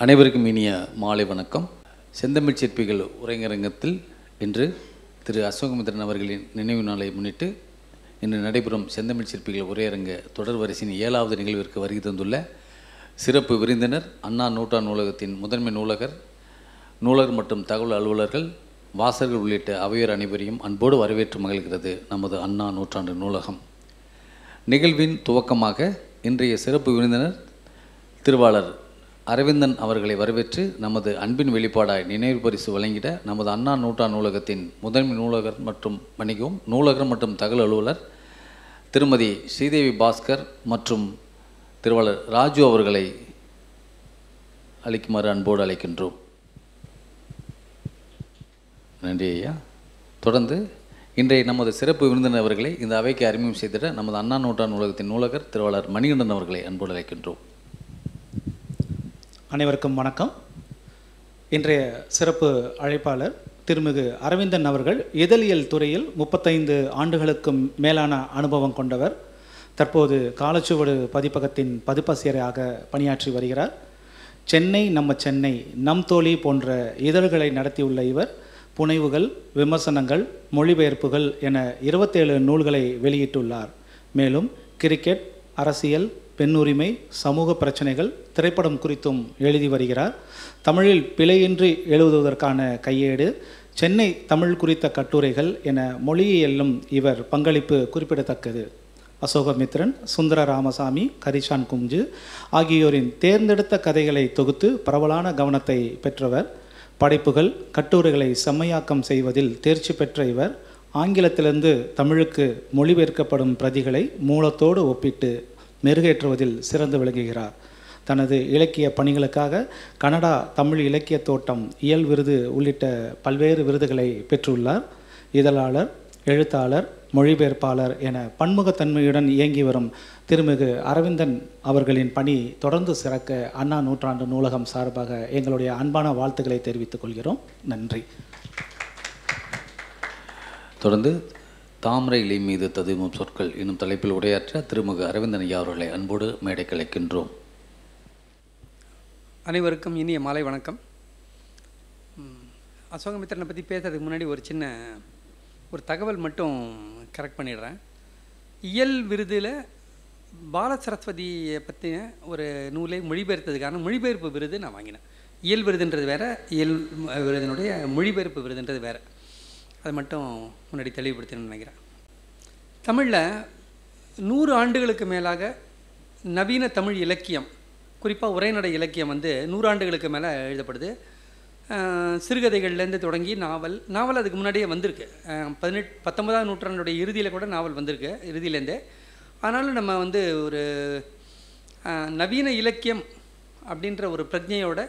அனைவருக்கும் இனிய மாலை வணக்கம். செந்தமிழ் சிற்பிகள் உரையரங்கத்தில் இன்று திரு அசோகமித்திரன் அவர்களின் நினைவு நாளை முன்னிட்டு இன்று நடைபெறும் செந்தமிழ் சிற்பிகள் உரையரங்க தொடர் வரிசையின் 7வது நிகழ்விற்கு வருகை தந்துள்ள சிறப்பு விருந்தினர், அண்ணா நூற்றாண்டு நூலகத்தின் முதன்மை நூலகர் மற்றும் தகவல் அலுவலர்கள், வாசகர்கள் உள்ளிட்ட அவையோர் அனைவரையும் அன்போடு வரவேற்று மகிழ்கிறது நமது அண்ணா நூற்றாண்டு நூலகம். நிகழ்வின் துவக்கமாக இன்றைய சிறப்பு விருந்தினர் திருவாளர் அரவிந்தன் அவர்களை வரவேற்று நமது அன்பின் வெளிப்பாடாய் நினைவு பரிசு வழங்கிட நமது அண்ணா நூற்றாண்டு நூலகத்தின் முதன்மை நூலகர் மற்றும் தகவல் அலுவலர் திருமதி ஸ்ரீதேவி பாஸ்கர் மற்றும் திருவாளர் ராஜு அவர்களை அழைக்குமாறு அன்போடு அழைக்கின்றோம். நன்றி ஐயா. தொடர்ந்து இன்றைய நமது சிறப்பு விருந்தினர் அவர்களை இந்த அவைக்கு அறிமுகம் செய்திட நமது அண்ணா நூற்றாண்டு நூலகத்தின் நூலகர் திருவாளர் மணிகண்டன் அவர்களை அன்போடு அழைக்கின்றோம். அனைவருக்கும் வணக்கம். இன்றைய சிறப்பு அழைப்பாளர் திருமிகு அரவிந்தன் அவர்கள் இதழியல் துறையில் 35 ஆண்டுகளுக்கும் மேலான அனுபவம் கொண்டவர். தற்போது காலச்சுவடு பதிப்பகத்தின் பதிப்பாசிரியராக பணியாற்றி வருகிறார். சென்னை நம்ம சென்னை, நம் தோழி போன்ற இதழ்களை நடத்தியுள்ள இவர் புனைவுகள், விமர்சனங்கள், மொழிபெயர்ப்புகள் என 27 நூல்களை வெளியிட்டுள்ளார். மேலும் கிரிக்கெட், அரசியல், பெண்ணுரிமை, சமூக பிரச்சனைகள், திரைப்படம் குறித்தும் எழுதி வருகிறார். தமிழில் பிழையின்றி எழுதுவதற்கான கையேடு, சென்னை தமிழ் குறித்த கட்டுரைகள் என மொழியியலும் இவர் பங்களிப்பு குறிப்பிடத்தக்கது. அசோகமித்திரன், சுந்தர ராமசாமி, கரிசான் குஞ்சு ஆகியோரின் தேர்ந்தெடுத்த கதைகளை தொகுத்து பரவலான கவனத்தை பெற்றவர். படைப்புகள், கட்டுரைகளை செம்மையாக்கம் செய்வதில் தேர்ச்சி பெற்ற இவர் ஆங்கிலத்திலிருந்து தமிழுக்கு மொழிபெயர்க்கப்படும் பிரதிகளை மூலத்தோடு ஒப்பிட்டு மெருகேற்றுவதில் சிறந்து விளங்குகிறார். தனது இலக்கிய பணிகளுக்காக கனடா தமிழ் இலக்கிய தோட்டம் இயல் விருது உள்ளிட்ட பல்வேறு விருதுகளை பெற்றுள்ளார். இதழாளர், எழுத்தாளர், மொழிபெயர்ப்பாளர் என பன்முகத்தன்மையுடன் இயங்கி வரும் திருமிகு அரவிந்தன் அவர்களின் பணி தொடர்ந்து சிறக்க அண்ணா நூற்றாண்டு நூலகம் சார்பாக எங்களுடைய அன்பான வாழ்த்துக்களை தெரிவித்துக் கொள்கிறோம். நன்றி. தொடர்ந்து தாமரை இலை மீது ததுவும் சொற்கள் என்னும் தலைப்பில் உரையாற்ற திருமிகு அரவிந்தன் ஐயா அவர்களை அன்போடு மேடைக்கு அழைக்கின்றோம். அனைவருக்கும் இனிய மாலை வணக்கம். அசோகமித்திரனை பற்றி பேசுறதுக்கு முன்னாடி ஒரு தகவல் மட்டும் கரெக்ட் பண்ணிடுறேன். இயல் விருதில் பால சரஸ்வதியை பற்றின ஒரு நூலை மொழிபெயர்த்ததுக்கான மொழிபெயர்ப்பு விருது நான் வாங்கினேன். இயல் விருதுன்றது வேறு, இயல் விருதினுடைய மொழிபெயர்ப்பு விருதுன்றது வேறு. அதை மட்டும் முன்னாடி தெளிவுபடுத்தணும்னு நினைக்கிறேன். தமிழில் 100 ஆண்டுகளுக்கு மேலாக நவீன தமிழ் இலக்கியம், குறிப்பாக உரைநடை இலக்கியம் 100 ஆண்டுகளுக்கு மேலே எழுதப்படுது. சிறுகதைகள்லேருந்து தொடங்கி நாவல் அதுக்கு முன்னாடியே வந்திருக்கு. 19ஆம் நூற்றாண்டுடைய இறுதியில் கூட நாவல் வந்திருக்கு, இறுதியிலேருந்தே. ஆனாலும் நம்ம ஒரு நவீன இலக்கியம் அப்படின்ற ஒரு பிரஜையோட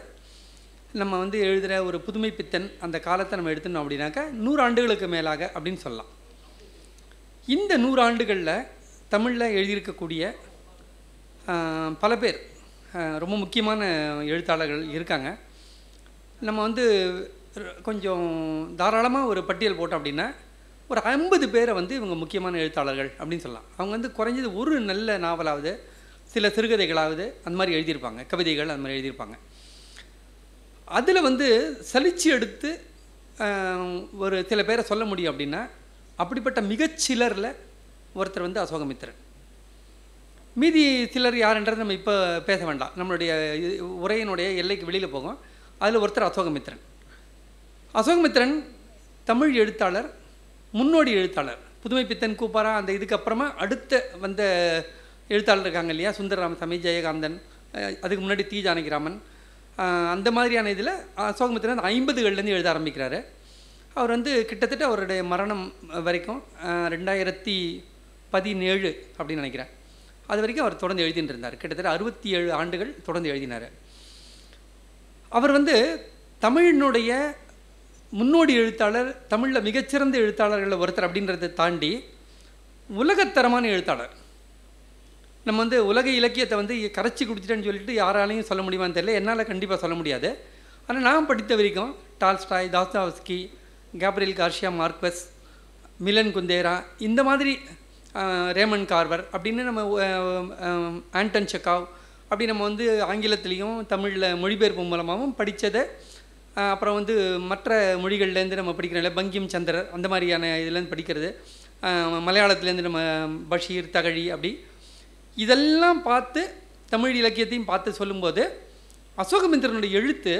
நம்ம எழுதுகிற ஒரு புதுமை பித்தன் அந்த காலத்தை நம்ம எடுத்துனோம் அப்படின்னாக்கா 100 ஆண்டுகளுக்கு மேலாக அப்படின்னு சொல்லலாம். இந்த 100 ஆண்டுகளில் தமிழில் எழுதியிருக்கக்கூடிய பல பேர் ரொம்ப முக்கியமான எழுத்தாளர்கள் இருக்காங்க. நம்ம கொஞ்சம் தாராளமாக ஒரு பட்டியல் போட்டோம் அப்படின்னா ஒரு 50 பேரை இவங்க முக்கியமான எழுத்தாளர்கள் அப்படின்னு சொல்லலாம். அவங்க குறைஞ்சது ஒரு நல்ல நாவலாவது, சில சிறுகதைகளாவது அந்த மாதிரி எழுதியிருப்பாங்க, கவிதைகள் அந்த மாதிரி எழுதியிருப்பாங்க. அதில் சலிச்சு எடுத்து ஒரு சில பேரை சொல்ல முடியும் அப்படின்னா அப்படிப்பட்ட மிகச்சிலரில் ஒருத்தர் அசோகமித்திரன். மீதி சிலர் யாருன்றது நம்ம இப்போ பேச வேண்டாம், நம்மளுடைய உரையினுடைய எல்லைக்கு வெளியில் போகும். அதில் ஒருத்தர் அசோகமித்திரன். அசோகமித்திரன் தமிழ் எழுத்தாளர், முன்னோடி எழுத்தாளர். புதுமை பித்தன், கூப்பாரா அந்த இதுக்கப்புறமா அடுத்த வந்த எழுத்தாளர் இருக்காங்க இல்லையா, சுந்தர ராமசாமி, ஜெயகாந்தன், அதுக்கு முன்னாடி தி ஜானகிராமன், அந்த மாதிரியான இதில் அசோகமித்திரன் 50கள்லேருந்து எழுத ஆரம்பிக்கிறாரு. அவர் கிட்டத்தட்ட அவருடைய மரணம் வரைக்கும் 2017 அப்படின்னு நினைக்கிறேன், அது வரைக்கும் அவர் தொடர்ந்து எழுதிட்டு இருந்தார். கிட்டத்தட்ட 67 ஆண்டுகள் தொடர்ந்து எழுதினார். அவர் தமிழினுடைய முன்னோடி எழுத்தாளர், தமிழில் மிகச்சிறந்த எழுத்தாளர்களில் ஒருத்தர் அப்படின்றத தாண்டி உலகத்தரமான எழுத்தாளர். நம்ம உலக இலக்கியத்தை கரைச்சி குடிச்சிட்டேன்னு சொல்லிட்டு யாராலையும் சொல்ல முடியுமான்னு தெரியல, என்னால் கண்டிப்பாக சொல்ல முடியாது. ஆனால் நான் படித்த வரைக்கும் Tolstoy, தாஸ்தாவஸ்கி, Gabriel Garcia Marcus, Milan குந்தேரா, இந்த மாதிரி ரேமன் கார்வர் அப்படின்னு நம்ம ஆண்டன் செக்காவ், அப்படி நம்ம வந்து ஆங்கிலத்திலையும் தமிழில் மொழிபெயர்ப்பு மூலமாகவும் படித்ததை அப்புறம் வந்து மற்ற மொழிகள்லேருந்து நம்ம படிக்கிறோம்ல, பங்கிம் சந்திரர் அந்த மாதிரியான இதுலேருந்து படிக்கிறது, மலையாளத்துலேருந்து நம்ம பஷீர், தகழி, அப்படி இதெல்லாம் பார்த்து தமிழ் இலக்கியத்தையும் பார்த்து சொல்லும்போது அசோகமித்திரனுடைய எழுத்து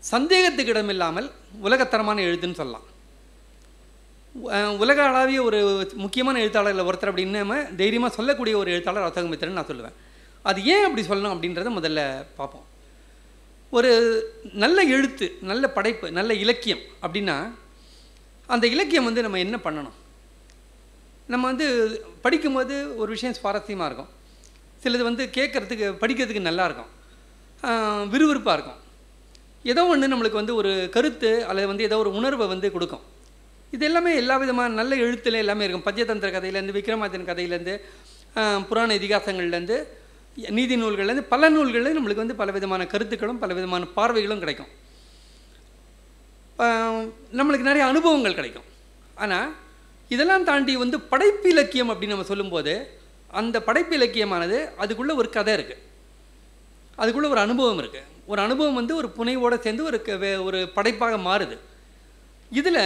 சந்தேகத்துக்கு இடமில்லாமல் உலகத்தரமான எழுத்துன்னு சொல்லலாம். உலக அளவிய ஒரு முக்கியமான எழுத்தாளர்கள் ஒருத்தர் அப்படின்னு நம்ம தைரியமாக சொல்லக்கூடிய ஒரு எழுத்தாளர் அசோகமித்திரன் நான் சொல்லுவேன். அது ஏன் அப்படி சொல்லணும் அப்படின்றத முதல்ல பார்ப்போம். ஒரு நல்ல எழுத்து, நல்ல படைப்பு, நல்ல இலக்கியம் அப்படின்னா அந்த இலக்கியம் வந்து நம்ம என்ன பண்ணணும்? நம்ம வந்து படிக்கும்போது ஒரு விஷயம் சுவாரஸ்யமாக இருக்கும், சிலது வந்து கேட்குறதுக்கு படிக்கிறதுக்கு நல்லாயிருக்கும், விறுவிறுப்பாக இருக்கும், ஏதோ ஒன்று நம்மளுக்கு வந்து ஒரு கருத்து அல்லது வந்து ஏதோ ஒரு உணர்வை வந்து கொடுக்கும். இது எல்லாமே எல்லா விதமான நல்ல எழுத்துல எல்லாமே இருக்கும். பஞ்சதந்திர கதையிலேருந்து, விக்ரமாதித்தன் கதையிலேருந்து, புராண இதிகாசங்கள்லேருந்து, நீதி நூல்கள்லேருந்து, பல நூல்களில் நம்மளுக்கு வந்து பல விதமான கருத்துக்களும் பல விதமான பார்வைகளும் கிடைக்கும். நம்மளுக்கு நிறைய அனுபவங்கள் கிடைக்கும். ஆனால் இதெல்லாம் தாண்டி வந்து படைப்பு இலக்கியம் அப்படின்னு நம்ம சொல்லும்போது அந்த படைப்பு இலக்கியமானது அதுக்குள்ளே ஒரு கதை இருக்குது, அதுக்குள்ளே ஒரு அனுபவம் இருக்குது. ஒரு அனுபவம் வந்து ஒரு புனைவோடு சேர்ந்து ஒரு படைப்பாக மாறுது. இதில்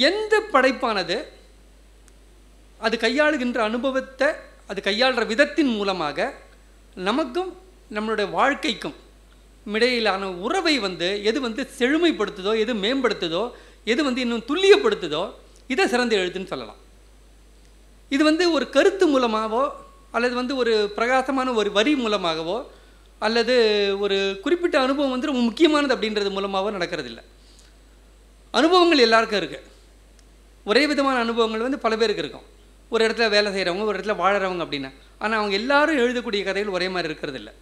எந்த படைப்பானது அது கையாளுகின்ற அனுபவத்தை, அது கையாளுற விதத்தின் மூலமாக நமக்கும் நம்மளுடைய வாழ்க்கைக்கும் இடையிலான உறவை வந்து எது வந்து செழுமைப்படுத்துதோ, எது மேம்படுத்துதோ, எது வந்து இன்னும் துல்லியப்படுத்துதோ, இதை சிறந்த எழுத்துன்னு சொல்லலாம். இது வந்து ஒரு கருத்து மூலமாகவோ அல்லது வந்து ஒரு பிரகாசமான ஒரு வரி மூலமாகவோ அல்லது ஒரு குறிப்பிட்ட அனுபவம் வந்து ரொம்ப முக்கியமானது அப்படின்றது மூலமாகவோ நடக்கிறதில்ல. அனுபவங்கள் எல்லாருக்கும் இருக்குது. ஒரே விதமான அனுபவங்கள் வந்து பல பேருக்கு இருக்கும். ஒரு இடத்துல வேலை செய்கிறவங்க, ஒரு இடத்துல வாழறவங்க அப்படின்னா. ஆனால் அவங்க எல்லாரும் எழுதக்கூடிய கதைகள் ஒரே மாதிரி இருக்கிறது இல்லை.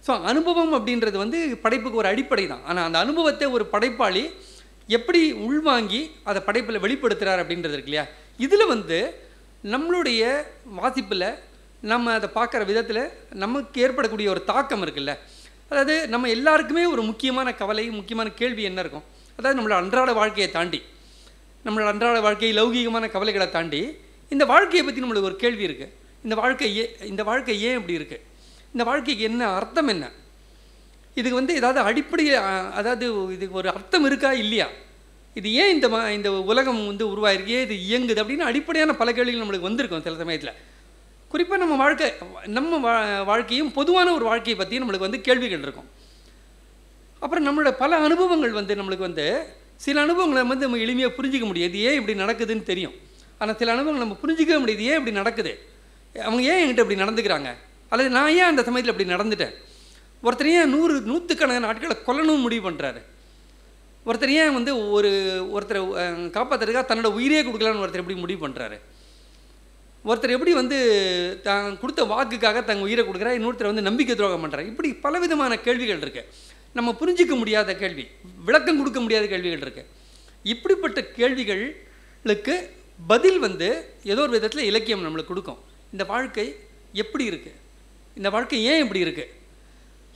ஸோ அனுபவம் அப்படின்றது வந்து படைப்புக்கு ஒரு அடிப்படை தான். ஆனால் அந்த அனுபவத்தை ஒரு படைப்பாளி எப்படி உள்வாங்கி அதை படைப்பில் வெளிப்படுத்துகிறார் அப்படின்றது இருக்கு இல்லையா? இதில் வந்து நம்மளுடைய வாசிப்பில் நம்ம அதை பார்க்குற விதத்தில் நமக்கு ஏற்படக்கூடிய ஒரு தாக்கம் இருக்குல்ல. அதாவது நம்ம எல்லாருக்குமே ஒரு முக்கியமான கவலை, முக்கியமான கேள்வி என்ன இருக்கும்? அதாவது நம்மளோட அன்றாட வாழ்க்கையை தாண்டி, நம்மளோட அன்றாட வாழ்க்கை லௌகீகமான கவலைகளை தாண்டி இந்த வாழ்க்கையை பற்றி நம்மளுக்கு ஒரு கேள்வி இருக்குது. இந்த வாழ்க்கை ஏன் இப்படி இருக்குது? இந்த வாழ்க்கைக்கு என்ன அர்த்தம், என்ன இதுக்கு வந்து ஏதாவது அடிப்படை, அதாவது இதுக்கு ஒரு அர்த்தம் இருக்கா இல்லையா? இது ஏன் இந்த உலகம் வந்து உருவாயிருக்கு, ஏன் இது இயங்குது அப்படின்னு அடிப்படையான பல கேள்விகள் நம்மளுக்கு வந்திருக்கும் சில சமயத்தில். குறிப்பாக நம்ம வாழ்க்கையும் பொதுவான ஒரு வாழ்க்கையை பற்றியும் நம்மளுக்கு வந்து கேள்விகள் இருக்கும். அப்புறம் நம்மளோட பல அனுபவங்கள் வந்து நம்மளுக்கு வந்து சில அனுபவங்களை வந்து நம்ம எளிமையாக புரிஞ்சிக்க முடியாது, இது ஏன் இப்படி நடக்குதுன்னு தெரியும். ஆனால் சில அனுபவங்கள் நம்ம புரிஞ்சிக்கவே முடியாது, ஏன் இப்படி நடக்குது, அவங்க ஏன் என்கிட்ட இப்படி நடந்துக்கிறாங்க, அல்லது நான் ஏன் அந்த சமயத்தில் இப்படி நடந்துட்டேன். ஒருத்தர் ஏன் நூற்றுக்கணக்கான நாட்களை கொல்லணும்னு முடிவு பண்ணுறாரு, ஒருத்தர் ஏன் வந்து ஒருத்தரை காப்பாற்றுறதுக்காக தன்னோட உயிரே கொடுக்கலான்னு ஒருத்தர் எப்படி முடிவு பண்ணுறாரு, ஒருத்தர் எப்படி வந்து தான் கொடுத்த வாக்குக்காக தங்க உயிரை கொடுக்குறா, இன்னொருத்தர் வந்து நம்பிக்கை துரோகம் பண்ணுறாரு. இப்படி பலவிதமான கேள்விகள் இருக்குது. நம்ம புரிஞ்சிக்க முடியாத கேள்வி, விளக்கம் கொடுக்க முடியாத கேள்விகள் இருக்குது. இப்படிப்பட்ட கேள்விகளுக்கு பதில் வந்து ஏதோ ஒரு விதத்தில் இலக்கியம் நம்மளுக்கு கொடுக்கும். இந்த வாழ்க்கை எப்படி இருக்குது, இந்த வாழ்க்கை ஏன் இப்படி இருக்குது,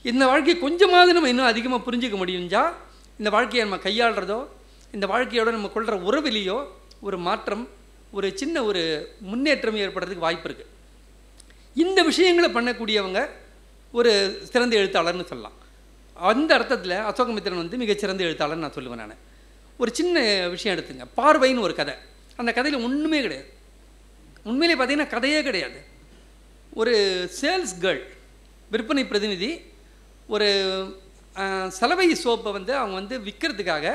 இந்த வாழ்க்கையை கொஞ்சமாவது நம்ம இன்னும் அதிகமாக புரிஞ்சிக்க முடிஞ்சா இந்த வாழ்க்கையை நம்ம கையாளுறதோ, இந்த வாழ்க்கையோட நம்ம கொள்கிற உறவிலையோ ஒரு மாற்றம், ஒரு சின்ன ஒரு முன்னேற்றம் ஏற்படுறதுக்கு வாய்ப்பு இருக்குது. இந்த விஷயங்களை பண்ணக்கூடியவங்க ஒரு சிறந்த எழுத்தாளர்னு சொல்லலாம். அந்த அர்த்தத்தில் அசோகமித்திரன் வந்து மிகச்சிறந்த எழுத்தாளர்னு நான் சொல்லுவேன். நான் ஒரு சின்ன விஷயம் எடுத்துங்க, பார்வைன்னு ஒரு கதை. அந்த கதையில் ஒன்றுமே கிடையாது, உண்மையிலே பார்த்தீங்கன்னா கதையே கிடையாது. ஒரு சேல்ஸ் கேர்ள், விற்பனை பிரதிநிதி, ஒரு சலவை சோப்பை வந்து அவங்க வந்து விற்கிறதுக்காக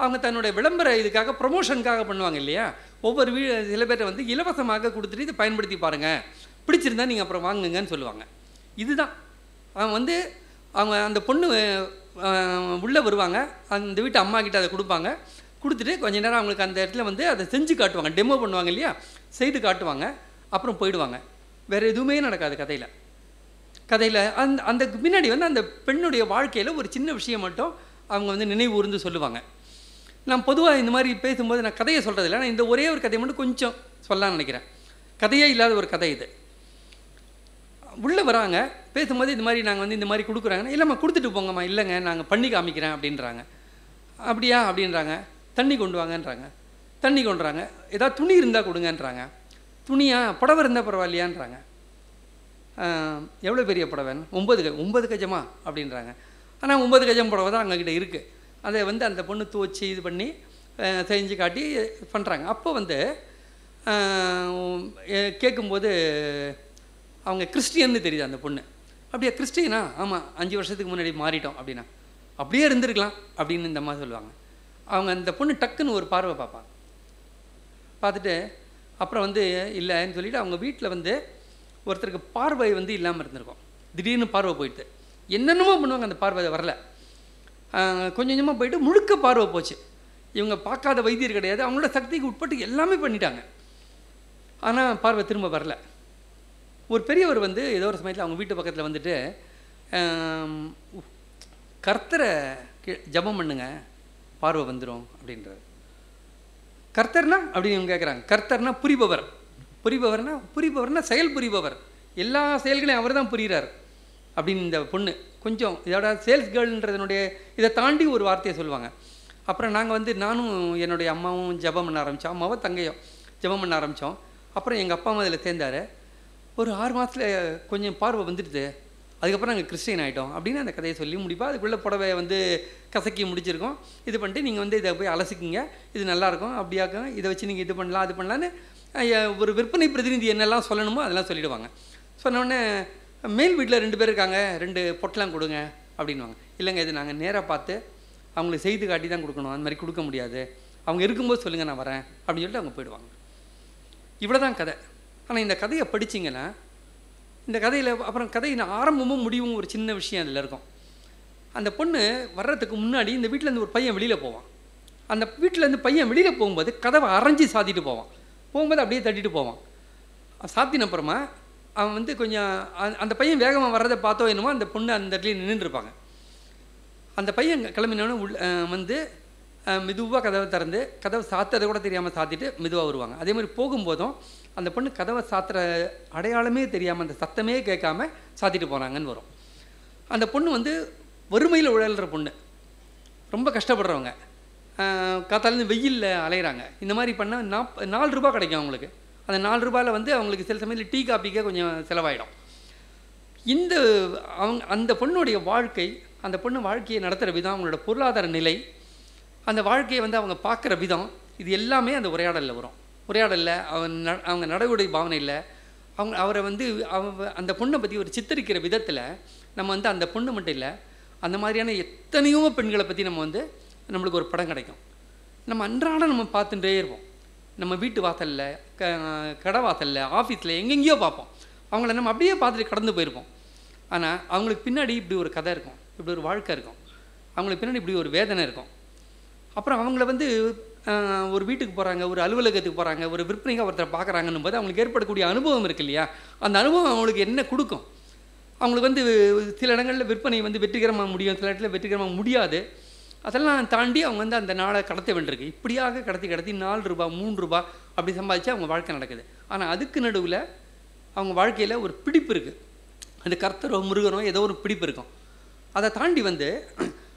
அவங்க தன்னுடைய விளம்பர இதுக்காக ப்ரொமோஷனுக்காக பண்ணுவாங்க இல்லையா. ஒவ்வொரு சில பேர்ட்ட வந்து இலவசமாக கொடுத்துட்டு இதை பயன்படுத்தி பாருங்கள், பிடிச்சிருந்தா நீங்கள் அப்புறம் வாங்குங்கன்னு சொல்லுவாங்க. இதுதான் அவங்க அந்த பொண்ணு உள்ளே வருவாங்க, அந்த வீட்டு அம்மா கிட்ட அதை கொடுப்பாங்க, கொடுத்துட்டு கொஞ்ச நேரம் அவங்களுக்கு அந்த இடத்துல வந்து அதை செஞ்சு காட்டுவாங்க, டெமோ பண்ணுவாங்க இல்லையா, செய்து காட்டுவாங்க, அப்புறம் போயிடுவாங்க. வேறு எதுவுமே நடக்காது கதையில். அந்த பின்னாடி வந்து அந்த பெண்ணுடைய வாழ்க்கையில் ஒரு சின்ன விஷயம் மட்டும் அவங்க வந்து நினைவு கூர்ந்து சொல்லுவாங்க. நான் பொதுவாக இந்த மாதிரி பேசும்போது நான் கதையை சொல்கிறதில்ல, நான் இந்த ஒரே ஒரு கதையை மட்டும் கொஞ்சம் சொல்லலாம்னு நினைக்கிறேன். கதையே இல்லாத ஒரு கதை இது. உள்ளே வராங்க, பேசும்போது இது மாதிரி நாங்கள் வந்து இந்த மாதிரி கொடுக்குறாங்கன்னா, இல்லைம்மா கொடுத்துட்டு போங்கம்மா, இல்லைங்க நாங்கள் பண்ணி காமிக்கிறேன் அப்படின்றாங்க. அப்படியா அப்படின்றாங்க. தண்ணி கொண்டு வாங்கன்றாங்க, தண்ணி கொண்டுறாங்க. ஏதாவது துணி இருந்தால் கொடுங்கன்றாங்க. துணியா, புடவை இருந்தால் பரவாயில்லையான்றாங்க. எவ்வளோ பெரிய புடவை? 9 கஜமா அப்படின்றாங்க. ஆனால் 9 கஜம் புடவை தான் அங்ககிட்ட இருக்குது. அதை வந்து அந்த பொண்ணு துவச்சி இது பண்ணி செஞ்சு காட்டி பண்ணுறாங்க. அப்போ வந்து கேட்கும்போது அவங்க கிறிஸ்டியன்னு தெரியுது அந்த பொண்ணு. அப்படியே கிறிஸ்டியனா? ஆமாம், 5 வருஷத்துக்கு முன்னாடி மாறிட்டோம் அப்படின்னா. அப்படியே இருந்திருக்கலாம் அப்படின்னு இந்த மாதிரி சொல்லுவாங்க. அவங்க அந்த பொண்ணு டக்குன்னு ஒரு பார்வை பார்ப்பாங்க. பார்த்துட்டு அப்புறம் வந்து இல்லைன்னு சொல்லிவிட்டு அவங்க வீட்டில் வந்து ஒருத்தருக்கு பார்வை வந்து இல்லாமல் இருந்திருக்கும். திடீர்னு பார்வை போயிட்டு என்னென்னமோ பண்ணுவாங்க, அந்த பார்வை வரல. கொஞ்சம் கொஞ்சமாக போயிட்டு முழுக்க பார்வை போச்சு. இவங்க பார்க்காத வைத்தியர் கிடையாது, அவங்களோட சக்திக்கு உட்பட்டு எல்லாமே பண்ணிட்டாங்க. ஆனால் பார்வை திரும்ப வரல. ஒரு பெரியவர் வந்து ஏதோ ஒரு சமயத்தில் அவங்க வீட்டு பக்கத்தில் வந்துட்டு கர்த்தரை ஜபம் பண்ணுங்க பார்வை வந்துடும் அப்படின்றார். கர்த்தர்னா அப்படின்னு இவங்க கேட்குறாங்க. கர்த்தர்னா புரிபவர். புரிபவர்னா செயல் புரிபவர். எல்லா செயல்களையும் அவர் தான் புரிகிறார் அப்படின்னு இந்த பொண்ணு கொஞ்சம் இதோட சேல்ஸ் கேர்ள்ன்றதனுடைய இதை தாண்டி ஒரு வார்த்தையை சொல்லுவாங்க. அப்புறம் நாங்கள் வந்து நானும் என்னுடைய அம்மாவும் ஜபம் பண்ண ஆரம்பித்தோம். அம்மாவும் தங்கையும் ஜபம் பண்ண ஆரம்பித்தோம். அப்புறம் எங்கள் அப்பா அம்மா அதில் சேர்ந்தார். ஒரு 6 மாதத்தில் கொஞ்சம் பார்வை வந்துடுது. அதுக்கப்புறம் நாங்கள் கிறிஸ்டியன் ஆகிட்டோம் அப்படின்னு அந்த கதையை சொல்லி முடிப்பா. அதுக்குள்ளே புடவை வந்து கசக்கி முடிச்சிருக்கோம். இது பண்ணிட்டு நீங்கள் வந்து இதை போய் அலசிக்கிங்க, இது நல்லாயிருக்கும், அப்படியாக்கும், இதை வச்சு நீங்கள் இது பண்ணலாம் அது பண்ணலான்னு ஒரு விற்பனை பிரதிநிதி என்னெல்லாம் சொல்லணுமோ அதெல்லாம் சொல்லிவிடுவாங்க. சொன்னோடனே மேல் வீட்டில் 2 பேர் இருக்காங்க, 2 பொட்டெலாம் கொடுங்க அப்படின்வாங்க. இல்லைங்க, இது நாங்கள் நேராக பார்த்து அவங்களுக்கு செய்து காட்டி தான் கொடுக்கணும், அந்த மாதிரி கொடுக்க முடியாது, அவங்க இருக்கும்போது சொல்லுங்கள் நான் வரேன் அப்படின்னு சொல்லிட்டு அவங்க போயிடுவாங்க. இவ்வளோ தான் கதை. ஆனால் இந்த கதையை படிச்சிங்கன்னா இந்த கதையில் அப்புறம் கதையின் ஆரம்பமும் முடிவும் ஒரு சின்ன விஷயம் அதில் இருக்கும். அந்த பொண்ணு வர்றதுக்கு முன்னாடி இந்த வீட்டிலேருந்து ஒரு பையன் வெளியில் போவான். அந்த வீட்டிலேருந்து பையன் வெளியில் போகும்போது கதவை அரைஞ்சி சாத்திட்டு போவான். போகும்போது அப்படியே தட்டிட்டு போவான். சாத்தின அப்புறமா அவன் வந்து கொஞ்சம் அந்த பையன் வேகமாக வர்றதை பார்த்தோ என்னமோ அந்த பொண்ணு அந்த இடத்துல நின்றுருப்பாங்க. அந்த பையன் கிளம்பினோன்னு வந்து மெதுவாக கதவை திறந்து கதவை சாத்ததை கூட தெரியாமல் சாத்திட்டு மெதுவாக வருவாங்க. அதே மாதிரி போகும்போதும் அந்த பொண்ணு கதவை சாத்துற அடையாளமே தெரியாமல் அந்த சத்தமே கேட்காம சாத்திட்டு போகிறாங்கன்னு வரும். அந்த பொண்ணு வந்து வறுமையில் உழல்ற பொண்ணு, ரொம்ப கஷ்டப்படுறவங்க, காத்தாலேருந்து வெயிலில் அலைகிறாங்க. இந்த மாதிரி பண்ணால் 4 ரூபா கிடைக்கும் அவங்களுக்கு. அந்த 4 ரூபாயில் வந்து அவங்களுக்கு சில சமயத்தில் டீ காப்பிக்கே கொஞ்சம் செலவாயிடும். அந்த பொண்ணுடைய வாழ்க்கை, அந்த பொண்ணு வாழ்க்கையை நடத்துகிற விதம், அவங்களோட பொருளாதார நிலை, அந்த வாழ்க்கையை வந்து அவங்க பார்க்குற விதம், இது எல்லாமே அந்த உரையாடலில் வரும். உரையாடலில் அவங்க நடவுடை பாவனை இல்லை, அவரை வந்து அந்த பொண்ணை பற்றி ஒரு சித்தரிக்கிற விதத்தில் நம்ம வந்து அந்த பொண்ணு மட்டும் இல்லை, அந்த மாதிரியான எத்தனையோ பெண்களை பற்றி நம்ம வந்து நம்மளுக்கு ஒரு படம் கிடைக்கும். நம்ம அன்றாடம் நம்ம பார்த்துட்டே இருப்போம். நம்ம வீட்டு வாசலில், கடை வாசலில், ஆஃபீஸில், எங்கெங்கேயோ பார்ப்போம். அவங்கள நம்ம அப்படியே பார்த்துட்டு கடந்து போயிருப்போம். ஆனால் அவங்களுக்கு பின்னாடி இப்படி ஒரு கதை இருக்கும், இப்படி ஒரு வாழ்க்கை இருக்கும், அவங்களுக்கு பின்னாடி இப்படி ஒரு வேதனை இருக்கும். அப்புறம் அவங்கள வந்து ஒரு வீட்டுக்கு போகிறாங்க, ஒரு அலுவலகத்துக்கு போகிறாங்க, ஒரு விற்பனைக்காக ஒருத்தரை பார்க்குறாங்கன்னும் போது அவங்களுக்கு ஏற்படக்கூடிய அனுபவம் இருக்குது இல்லையா, அந்த அனுபவம் அவங்களுக்கு என்ன கொடுக்கும்? அவங்களுக்கு வந்து சில இடங்களில் விற்பனை வந்து வெற்றிகரமாக முடியும், சில இடத்துல வெற்றிகரமாக முடியாது. அதெல்லாம் தாண்டி அவங்க வந்து அந்த நாளை கடத்த வேண்டியிருக்கு. இப்படியாக கடத்தி 4 ரூபா 3 ரூபா அப்படி சம்பாதிச்சு அவங்க வாழ்க்கை நடக்குது. ஆனால் அதுக்கு நடுவில் அவங்க வாழ்க்கையில் ஒரு பிடிப்பு இருக்குது. அது கர்த்தரோ முருகனோ ஏதோ ஒரு பிடிப்பு இருக்கும். அதை தாண்டி வந்து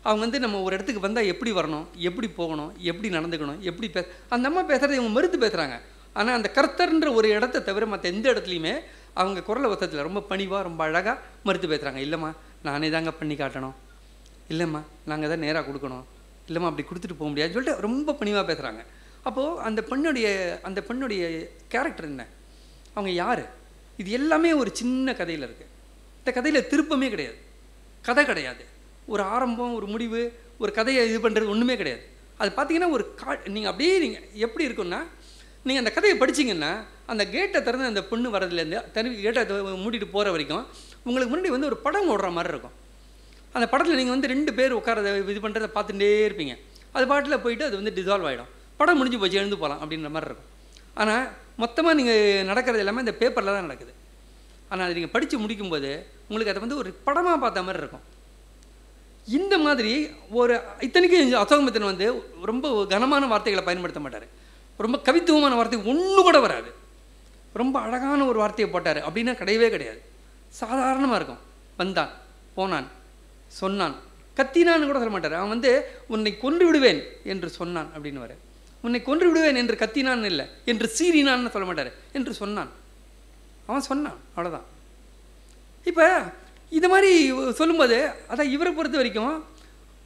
அவங்க வந்து நம்ம ஒரு இடத்துக்கு வந்தால் எப்படி வரணும், எப்படி போகணும், எப்படி நடந்துக்கணும், எப்படி அந்த அம்மா பேசுகிறது இவங்க மறுத்து பேசுகிறாங்க. ஆனால் அந்த கர்த்தர்ன்ற ஒரு இடத்த தவிர மற்ற எந்த இடத்துலையுமே அவங்க குரல் வசத்தில் ரொம்ப பணிவாக ரொம்ப அழகாக மறுத்து பேசுகிறாங்க. இல்லைம்மா நானே தாங்க பண்ணி காட்டணும், இல்லைம்மா நாங்கள் தான் நேராக கொடுக்கணும், இல்லைம்மா அப்படி கொடுத்துட்டு போக முடியாதுன்னு சொல்லிட்டு ரொம்ப பணிவாக பேசுகிறாங்க. அப்போது அந்த பெண்ணுடைய கேரக்டர் என்ன, அவங்க யார், இது எல்லாமே ஒரு சின்ன கதையில் இருக்குது. இந்த கதையில் திருப்பமே கிடையாது, கதை கிடையாது, ஒரு ஆரம்பம் ஒரு முடிவு, ஒரு கதையை இது பண்ணுறது ஒன்றுமே கிடையாது. அது பார்த்தீங்கன்னா ஒரு நீங்கள் அப்படியே நீங்கள் எப்படி இருக்குன்னா, நீங்கள் அந்த கதையை படிச்சிங்கன்னா அந்த கேட்டை திறந்து அந்த பொண்ணு வரதுலேருந்து கேட்டை மூடிட்டு போகிற வரைக்கும் உங்களுக்கு முன்னாடி வந்து ஒரு படம் ஓடுற மாதிரி இருக்கும். அந்த படத்தில் நீங்கள் வந்து 2 பேர் உட்காரத இது பண்ணுறதை பார்த்துட்டே இருப்பீங்க. அது பாட்டில் போயிட்டு அது வந்து டிசால்வ் ஆகிடும், படம் முடிஞ்சு போச்சு எழுந்து போகலாம் அப்படின்ற மாதிரி இருக்கும். ஆனால் மொத்தமாக நீங்கள் நடக்கிறது எல்லாமே இந்த பேப்பரில் தான் நடக்குது. ஆனால் அதை நீங்கள் படித்து முடிக்கும்போது உங்களுக்கு அதை வந்து ஒரு படமாக பார்த்த மாதிரி இருக்கும். இந்த மாதிரி ஒரு இத்தனைக்கும் அசோகமித்திரன் வந்து ரொம்ப கனமான வார்த்தைகளை பயன்படுத்த மாட்டார், ரொம்ப கவித்துவமான வார்த்தை ஒன்று கூட வராது, ரொம்ப அழகான ஒரு வார்த்தையை போட்டார் அப்படின்னா கிடையவே கிடையாது. சாதாரணமாக இருக்கும். வந்தான், போனான், சொன்னான், கத்தினான்னு கூட சொல்ல மாட்டார். அவன் வந்து உன்னை கொன்று விடுவேன் என்று சொன்னான் அப்படின்னு வர, உன்னை கொன்று விடுவேன் என்று கத்தினான் இல்லை, என்று சீறினான்னு சொல்ல மாட்டார், என்று சொன்னான். அவன் சொன்னான், அவ்வளோதான். இப்போ இது மாதிரி சொல்லும்போது அதான் இவரை பொறுத்த வரைக்கும்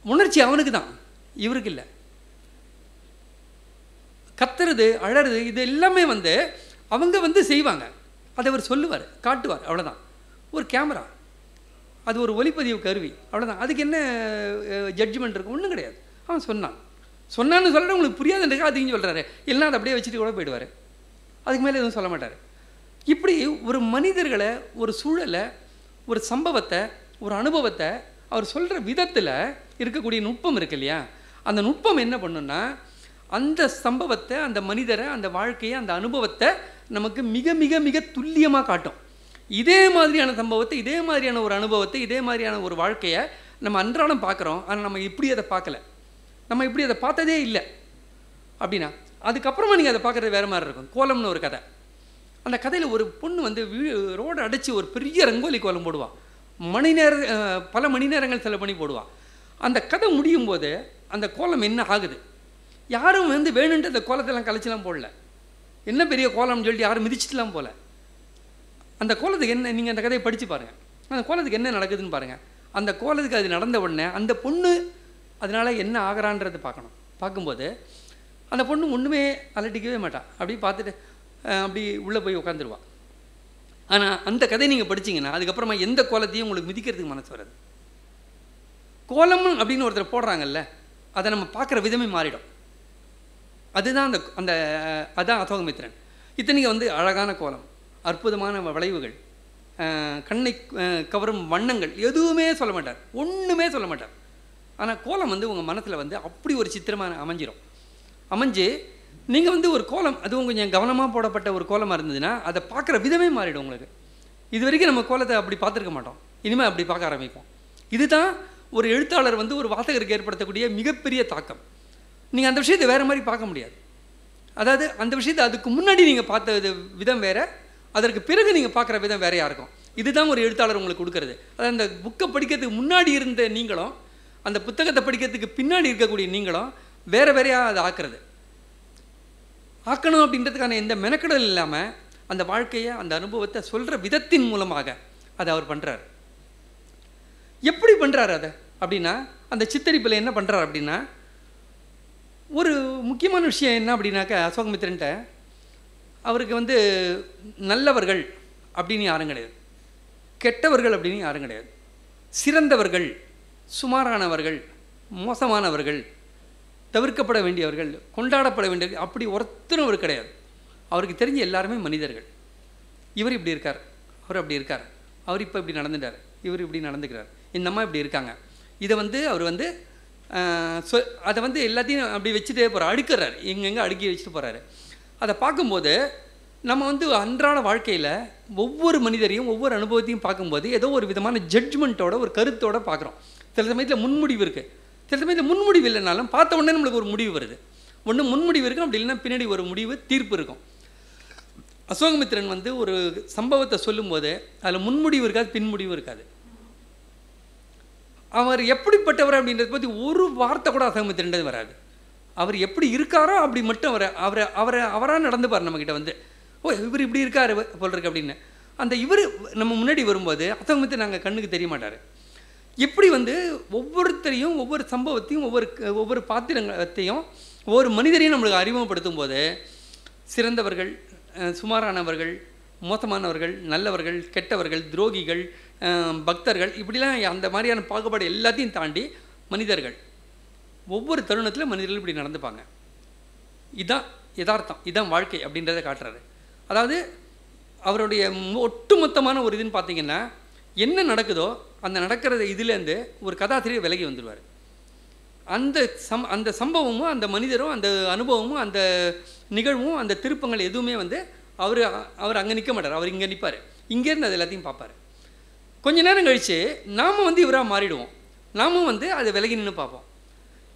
உணர்ச்சி அவனுக்கு தான், இவருக்கு இல்லை. கத்துறது அழறது இது எல்லாமே வந்து அவங்க வந்து செய்வாங்க, அதை அவர் சொல்லுவார், காட்டுவார், அவ்வளோதான். ஒரு கேமரா, அது ஒரு ஒளிப்பதிவு கருவி, அவ்வளோதான். அதுக்கு என்ன ஜட்ஜ்மெண்ட் இருக்கும்? ஒன்றும் கிடையாது. அவன் சொன்னான்னு சொல்கிற உங்களுக்கு புரியாதுன்றதுக்கு அதிகம் சொல்கிறாரு, இல்லைன்னா அதை அப்படியே வச்சுட்டு கூட போயிடுவார், அதுக்கு மேலே எதுவும் சொல்ல மாட்டார். இப்படி ஒரு மனிதர்களை, ஒரு சூழலை, ஒரு சம்பவத்தை, ஒரு அனுபவத்தை அவர் சொல்கிற விதத்தில் இருக்கக்கூடிய நுட்பம் இருக்கு இல்லையா, அந்த நுட்பம் என்ன பண்ணுன்னா அந்த சம்பவத்தை, அந்த மனிதரை, அந்த வாழ்க்கையை, அந்த அனுபவத்தை நமக்கு மிக மிக மிக துல்லியமாக காட்டும். இதே மாதிரியான சம்பவத்தை, இதே மாதிரியான ஒரு அனுபவத்தை, இதே மாதிரியான ஒரு வாழ்க்கையை நம்ம அன்றாடம் பார்க்குறோம், ஆனால் நம்ம இப்படி அதை பார்க்கல, நம்ம இப்படி அதை பார்த்ததே இல்லை அப்படின்னா அதுக்கப்புறமா நீங்கள் அதை பார்க்குறது வேறு மாதிரி இருக்கும். கோலம்னு ஒரு கதை, அந்த கதையில் ஒரு பொண்ணு வந்து ரோடு அடைச்சி ஒரு பெரிய ரங்கோலி கோலம் போடுவாள், பல மணி நேரங்கள் செலவு பண்ணி போடுவாள். அந்த கதை முடியும் போது அந்த கோலம் என்ன ஆகுது, யாரும் வந்து வேணுன்ட்டு அந்த கோலத்தெல்லாம் கலைச்செல்லாம் போடல, என்ன பெரிய கோலம்னு சொல்லிட்டு யாரும் மிதிச்சிட்டுலாம் போகல. அந்த கோலத்துக்கு என்ன, நீங்கள் அந்த கதையை படித்து பாருங்கள், அந்த கோலத்துக்கு என்ன நடக்குதுன்னு பாருங்கள். அந்த கோலத்துக்கு அது நடந்த உடனே அந்த பொண்ணு அதனால் என்ன ஆகிறான்றது பார்க்கணும். பார்க்கும்போது அந்த பொண்ணு ஒன்றுமே அலட்டிக்கவே மாட்டாள், அப்படி பார்த்துட்டு அப்படி உள்ளே போய் உட்காந்துருவா. ஆனால் அந்த கதையை நீங்கள் படிச்சிங்கன்னா அதுக்கப்புறமா எந்த கோலத்தையும் உங்களுக்கு மிதிக்கிறதுக்கு மனசு வராது. கோலம் அப்படின்னு ஒருத்தர் போடுறாங்கல்ல, அதை நம்ம பார்க்குற விதமே மாறிடும். அதுதான் அந்த அதான் அசோகமித்திரன். இத்தனைக்கு வந்து அழகான கோலம், அற்புதமான வளைவுகள், கண்ணை கவரும் வண்ணங்கள், எதுவுமே சொல்ல மாட்டார், ஒன்றுமே சொல்ல மாட்டார். ஆனால் கோலம் வந்து உங்கள் மனசில் வந்து அப்படி ஒரு சித்திரமாக அமைஞ்சு நீங்கள் வந்து ஒரு கோலம், அதுவும் கொஞ்சம் கவனமாக போடப்பட்ட ஒரு கோலமாக இருந்ததுன்னா அதை பார்க்குற விதமே மாறிடும் உங்களுக்கு. இது வரைக்கும் நம்ம கோலத்தை அப்படி பார்த்துருக்க மாட்டோம், இனிமேல் அப்படி பார்க்க ஆரம்பிப்போம். இதுதான் ஒரு எழுத்தாளர் வந்து ஒரு வாசகருக்கு ஏற்படுத்தக்கூடிய மிகப்பெரிய தாக்கம். நீங்கள் அந்த விஷயத்தை வேறு மாதிரி பார்க்க முடியாது. அதாவது அந்த விஷயத்தை அதுக்கு முன்னாடி நீங்கள் பார்த்த விதம் வேறு, அதற்கு பிறகு நீங்கள் பார்க்குற விதம் வேறையாக இருக்கும். இதுதான் ஒரு எழுத்தாளர் உங்களுக்கு கொடுக்குறது. அதாவது அந்த புக்கை படிக்கிறதுக்கு முன்னாடி இருந்த நீங்களும் அந்த புத்தகத்தை படிக்கிறதுக்கு பின்னாடி இருக்கக்கூடிய நீங்களும் வேறு வேறையாக அதை ஆக்கணும் அப்படின்றதுக்கான எந்த மெனக்கடல் இல்லாமல் அந்த வாழ்க்கையை, அந்த அனுபவத்தை சொல்கிற விதத்தின் மூலமாக அதை அவர் பண்ணுறார். எப்படி பண்ணுறாரு அதை அப்படின்னா, அந்த சித்தரிப்பில் என்ன பண்ணுறாரு அப்படின்னா, ஒரு முக்கியமான விஷயம் என்ன அப்படின்னாக்கா, அசோகமித்திரன்ட்ட அவருக்கு வந்து நல்லவர்கள் அப்படின்னு யாரும் கிடையாது, கெட்டவர்கள் அப்படின்னு யாரும் கிடையாது, சிறந்தவர்கள், சுமாரானவர்கள், மோசமானவர்கள், தவிர்க்கப்பட வேண்டியவர்கள், கொண்டாடப்பட வேண்டியவர்கள், அப்படி ஒருத்தரும் அவர் கிடையாது. அவருக்கு தெரிஞ்ச எல்லாருமே மனிதர்கள். இவர் இப்படி இருக்கார், அவர் அப்படி இருக்கார், அவர் இப்போ இப்படி நடந்துட்டார், இவர் இப்படி நடந்துக்கிறார், இந்த அம்மா இப்படி இருக்காங்க. இதை வந்து அவர் வந்து அதை வந்து எல்லாத்தையும் அப்படி வச்சுட்டே போகிறார், அடுக்கிறார், எங்கெங்கே அடுக்கி வச்சுட்டு போகிறாரு. அதை பார்க்கும்போது நம்ம வந்து அன்றாட வாழ்க்கையில் ஒவ்வொரு மனிதரையும், ஒவ்வொரு அனுபவத்தையும் பார்க்கும்போது ஏதோ ஒரு விதமான ஜட்ஜ்மெண்ட்டோட, ஒரு கருத்தோடு பார்க்குறோம். சில சமயத்தில் முன்முடிவு இருக்குது, சில சமயத்தில் முன்முடிவு இல்லைனாலும் பார்த்த உடனே நம்மளுக்கு ஒரு முடிவு வருது. ஒன்று முன்முடிவு இருக்கும், அப்படி இல்லைன்னா பின்னாடி ஒரு முடிவு, தீர்ப்பு இருக்கும். அசோகமித்திரன் வந்து ஒரு சம்பவத்தை சொல்லும்போது அதில் முன்முடிவு இருக்காது, பின்முடிவு இருக்காது. அவர் எப்படிப்பட்டவர் அப்படின்றத பற்றி ஒரு வார்த்தை கூட அசோகமித்திரன் வராது. அவர் எப்படி இருக்காரோ அப்படி மட்டும் அவராக நடந்துப்பார் நம்மக்கிட்ட வந்து. ஓ, இவர் இப்படி இருக்கார் போல் இருக்கு அப்படின்னு. அந்த இவர் நம்ம முன்னாடி வரும்போது அசோகமித்திரன் நாங்கள் கண்ணுக்கு தெரிய மாட்டார். எப்படி வந்து ஒவ்வொருத்தரையும், ஒவ்வொரு சம்பவத்தையும், ஒவ்வொரு பாத்திரத்தையும், ஒவ்வொரு மனிதரையும் நம்மளுக்கு அறிமுகப்படுத்தும் போது சிறந்தவர்கள், சுமாரானவர்கள், மோசமானவர்கள், நல்லவர்கள், கெட்டவர்கள், துரோகிகள், பக்தர்கள், இப்படிலாம் அந்த மாதிரியான பாகுபாடு எல்லாத்தையும் தாண்டி மனிதர்கள் ஒவ்வொரு தருணத்தில் மனிதர்கள் இப்படி நடந்துப்பாங்க. இதுதான் யதார்த்தம், இதுதான் வாழ்க்கை அப்படின்றத காட்டுறாரு. அதாவது அவருடைய ஒட்டுமொத்தமான ஒரு இதுன்னு பார்த்தீங்கன்னா, என்ன நடக்குதோ அந்த நடக்கிறத இதுலேருந்து ஒரு கதாசிரியர் விலகி வந்துடுவார். அந்த சம்பவமும், அந்த மனிதரும், அந்த அனுபவமும், அந்த நிகழ்வும், அந்த திருப்பங்கள் எதுவுமே வந்து அவர் அங்கே நிற்க மாட்டார், அவர் இங்கே நிற்பார். இங்கேருந்து அது எல்லாத்தையும் பார்ப்பார். கொஞ்ச நேரம் கழித்து நாம் வந்து இவராக மாறிடுவோம், நாமும் வந்து அதை விலகி நின்று பார்ப்போம்.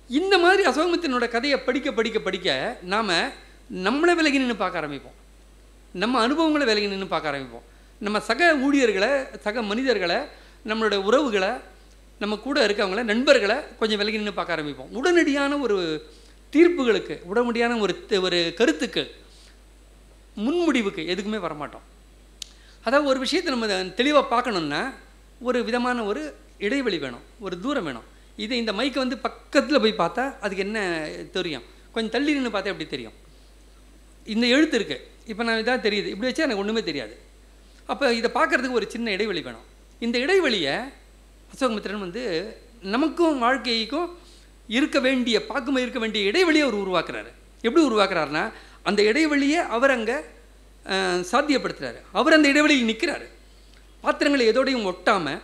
இந்த மாதிரி அசோகமித்திரனோட கதையை படிக்க நாம் நம்மளை விலகி நின்று பார்க்க ஆரம்பிப்போம், நம்ம அனுபவங்களை விலகி நின்று பார்க்க ஆரம்பிப்போம். நம்ம சக ஊழியர்களை, சக மனிதர்களை, நம்மளோட உறவுகளை, நம்ம கூட இருக்கவங்கள, நண்பர்களை கொஞ்சம் விலகி நின்று பார்க்க ஆரம்பிப்போம். உடனடியான ஒரு தீர்ப்புகளுக்கு, உடனடியான ஒரு கருத்துக்கு, முன்முடிவுக்கு எதுக்குமே வரமாட்டோம். அதாவது ஒரு விஷயத்தை நம்ம தெளிவாக பார்க்கணுன்னா ஒரு விதமான ஒரு இடைவெளி வேணும், ஒரு தூரம் வேணும். இது இந்த மைக்கை வந்து பக்கத்தில் போய் பார்த்தா அதுக்கு என்ன தெரியும், கொஞ்சம் தள்ளி நின்று பார்த்தா எப்படி தெரியும். இந்த எழுத்து இருக்குது, இப்போ நான் இதாக தெரியுது, இப்படி வச்சா எனக்கு ஒன்றுமே தெரியாது. அப்போ இதை பார்க்குறதுக்கு ஒரு சின்ன இடைவெளி வேணும். இந்த இடைவெளியை அசோகமித்திரன் வந்து நமக்கும் வாழ்க்கைக்கும் இருக்க வேண்டிய பார்க்கும்போது இருக்க வேண்டிய இடைவெளியை அவர் உருவாக்குறாரு. எப்படி உருவாக்குறாருன்னா அந்த இடைவெளியை அவர் அங்கே சாத்தியப்படுத்துகிறாரு. அவர் அந்த இடைவெளியில் நிற்கிறாரு. பாத்திரங்களை எதோடையும் ஒட்டாமல்,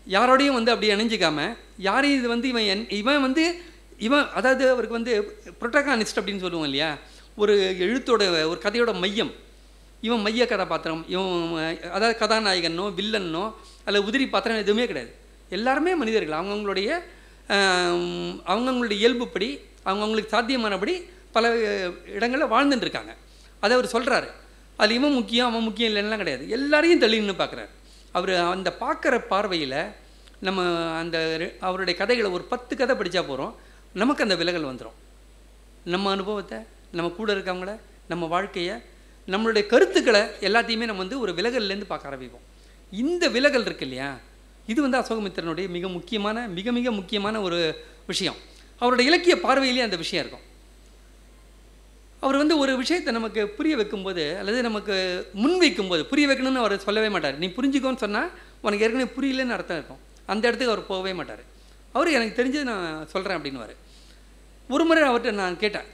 யாரோடையும் வந்து அப்படி இணைஞ்சிக்காமல், யாரையும் இது வந்து இவன் அதாவது அவருக்கு வந்து புரோட்டகானிஸ்ட் அப்படின்னு சொல்லுவோம் இல்லையா, ஒரு எழுத்தோட ஒரு கதையோட மையம். இவன் மைய கதாபாத்திரம், அதாவது கதாநாயகனோ வில்லன்னோ அல்ல உதிரி பாத்திரம் எதுவுமே கிடையாது. எல்லாருமே மனிதர்கள். அவங்கவுங்களுடைய இயல்புப்படி அவங்கவுங்களுக்கு சாத்தியமானபடி பல இடங்களில் வாழ்ந்துட்டுருக்காங்க. அதை அவர் சொல்கிறாரு. அது இவன் முக்கியம் அவன் முக்கியம் இல்லைன்னா கிடையாது, எல்லாரையும் தள்ளி நின்று பார்க்குறாரு. அவர் அந்த பார்க்குற பார்வையில் நம்ம அந்த அவருடைய கதைகளை ஒரு 10 கதை படித்தா போகிறோம், நமக்கு அந்த விலகல் வந்துடும். நம்ம அனுபவத்தை, நம்ம கூட இருக்கவங்கள, நம்ம வாழ்க்கையை, நம்மளுடைய கருத்துக்களை எல்லாத்தையுமே நம்ம வந்து ஒரு விலகல்லேருந்து பார்க்க ஆரம்பிப்போம். இந்த விலகல் இருக்கு இல்லையா, இது வந்து அசோகமித்திரனுடைய மிக முக்கியமான ஒரு விஷயம். அவருடைய இலக்கிய பார்வையிலே அந்த விஷயம் இருக்கும். அவர் வந்து ஒரு விஷயத்தை நமக்கு புரிய வைக்கும்போது அல்லது நமக்கு முன் வைக்கும்போது, புரிய வைக்கணும்னு அவர் சொல்லவே மாட்டார். நீ புரிஞ்சுக்கோன்னு சொன்னால் உனக்கு ஏற்கனவே புரியலன்னு அர்த்தம் இருக்கும். அந்த இடத்துக்கு அவர் போகவே மாட்டார். அவர் எனக்கு தெரிஞ்சது நான் சொல்கிறேன் அப்படின்னுவார். ஒரு முறை அவர்கிட்ட நான் கேட்டேன்,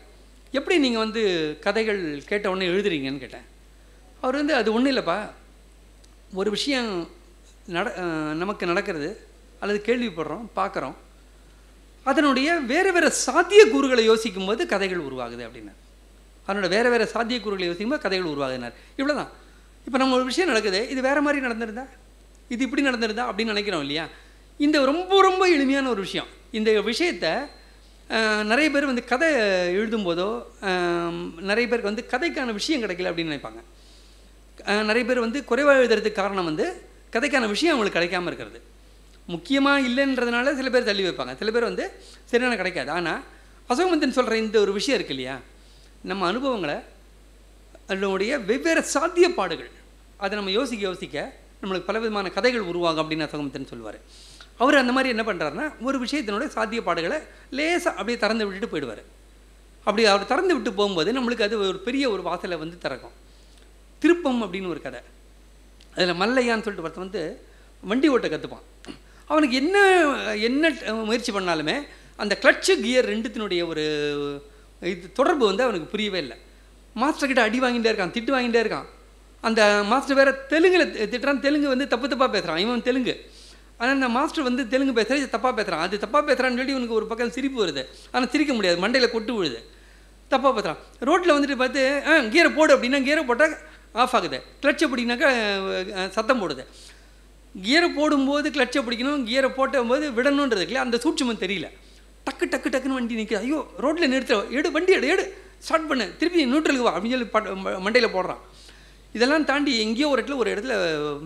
எப்படி நீங்கள் வந்து கதைகள் கேட்ட உடனே எழுதுறீங்கன்னு கேட்டேன். அவர் வந்து அது ஒன்றும் இல்லைப்பா, ஒரு விஷயம் நமக்கு நடக்கிறது அல்லது கேள்விப்படுறோம், பார்க்குறோம், அதனுடைய வேறு வேறு சாத்தியக்கூறுகளை யோசிக்கும் போது கதைகள் உருவாகுது அப்படின்னார். அதனோட வேறு வேறு சாத்தியக்கூறுகளை யோசிக்கும்போது கதைகள் உருவாகுதுனார். இவ்வளோ தான். இப்போ நம்ம ஒரு விஷயம் நடக்குது, இது வேறு மாதிரி நடந்திருந்தா, இது இப்படி நடந்திருந்தா அப்படின்னு நினைக்கிறோம் இல்லையா. இந்த ரொம்ப எளிமையான ஒரு விஷயம். இந்த விஷயத்தை நிறைய பேர் வந்து கதை எழுதும்போதோ நிறைய பேருக்கு வந்து கதைக்கான விஷயம் கிடைக்கல அப்படின்னு நினைப்பாங்க. நிறைய பேர் வந்து குறைவாக எழுதுறதுக்கு காரணம் வந்து கதைக்கான விஷயம் அவங்களுக்கு கிடைக்காமல் இருக்கிறது. முக்கியமாக இல்லைன்றதுனால சில பேர் தள்ளி வைப்பாங்க, சில பேர் வந்து சரியான கிடைக்காது. ஆனால் அசோகமித்திரன் சொல்கிற இந்த ஒரு விஷயம் இருக்கு இல்லையா, நம்ம அனுபவங்களை அதனுடைய வெவ்வேறு சாத்தியப்பாடுகள் அதை நம்ம யோசிக்க நம்மளுக்கு பலவிதமான கதைகள் உருவாகும் அப்படின்னு அசோகமித்திரன் சொல்லுவார். அவர் அந்த மாதிரி என்ன பண்ணுறாருன்னா ஒரு விஷயத்தினுடைய சாத்தியப்பாடுகளை லேசாக அப்படியே திறந்து விட்டுட்டு போயிடுவார். அப்படி அவர் திறந்து விட்டு போகும்போது நம்மளுக்கு அது ஒரு பெரிய ஒரு வாசலை வந்து திறக்கும். திருப்பம் அப்படின்னு ஒரு கதை, அதில் மல்லையான்னு சொல்லிட்டு ஒருத்தன் வந்து வண்டி ஓட்ட கற்றுப்பான். அவனுக்கு என்ன முயற்சி பண்ணாலுமே அந்த கிளட்சு கியர் ரெண்டுத்தினுடைய ஒரு இது தொடர்பு வந்து அவனுக்கு புரியவே இல்லை. மாஸ்டர்கிட்ட அடி வாங்கிட்டே இருக்கான், திட்டு வாங்கிட்டே இருக்கான். அந்த மாஸ்டர் வேறு தெலுங்கில் திட்டுறான், தெலுங்கு வந்து தப்பாக பேசுகிறான். இவன் தெலுங்கு, ஆனால் அந்த மாஸ்டர் வந்து தெலுங்கு பேசுகிறது தப்பாக பேசுகிறான். அது தப்பாக பேசுகிறான்னு சொல்லி இவனுக்கு ஒரு பக்கம் சிரிப்பு வருது, ஆனால் சிரிக்க முடியாது, மண்டையில் கொட்டு விழுது, தப்பாக பேசுகிறான். ரோட்டில் வந்துட்டு பார்த்து கியரை போடு அப்படின்னா கியரை போட்டால் ஆஃப் ஆகுது, கிளட்சை பிடிக்கினாக்கா சத்தம் போடுது. கியரை போடும்போது கிளட்சை பிடிக்கணும், கியரை போட்டும்போது விடணுன்றது இல்லையா, அந்த சூட்சமம் தெரியல. டக்குன்னு வண்டி நிற்குது. ஐயோ ரோட்டில் நிறுத்த, வண்டி எடு ஸ்டார்ட் பண்ணு, திருப்பி நியூட்ரலுக்கு வா அப்படின்னு சொல்லி மண்டையில் போடுறான். இதெல்லாம் தாண்டி எங்கேயோ ஒரு இடத்துல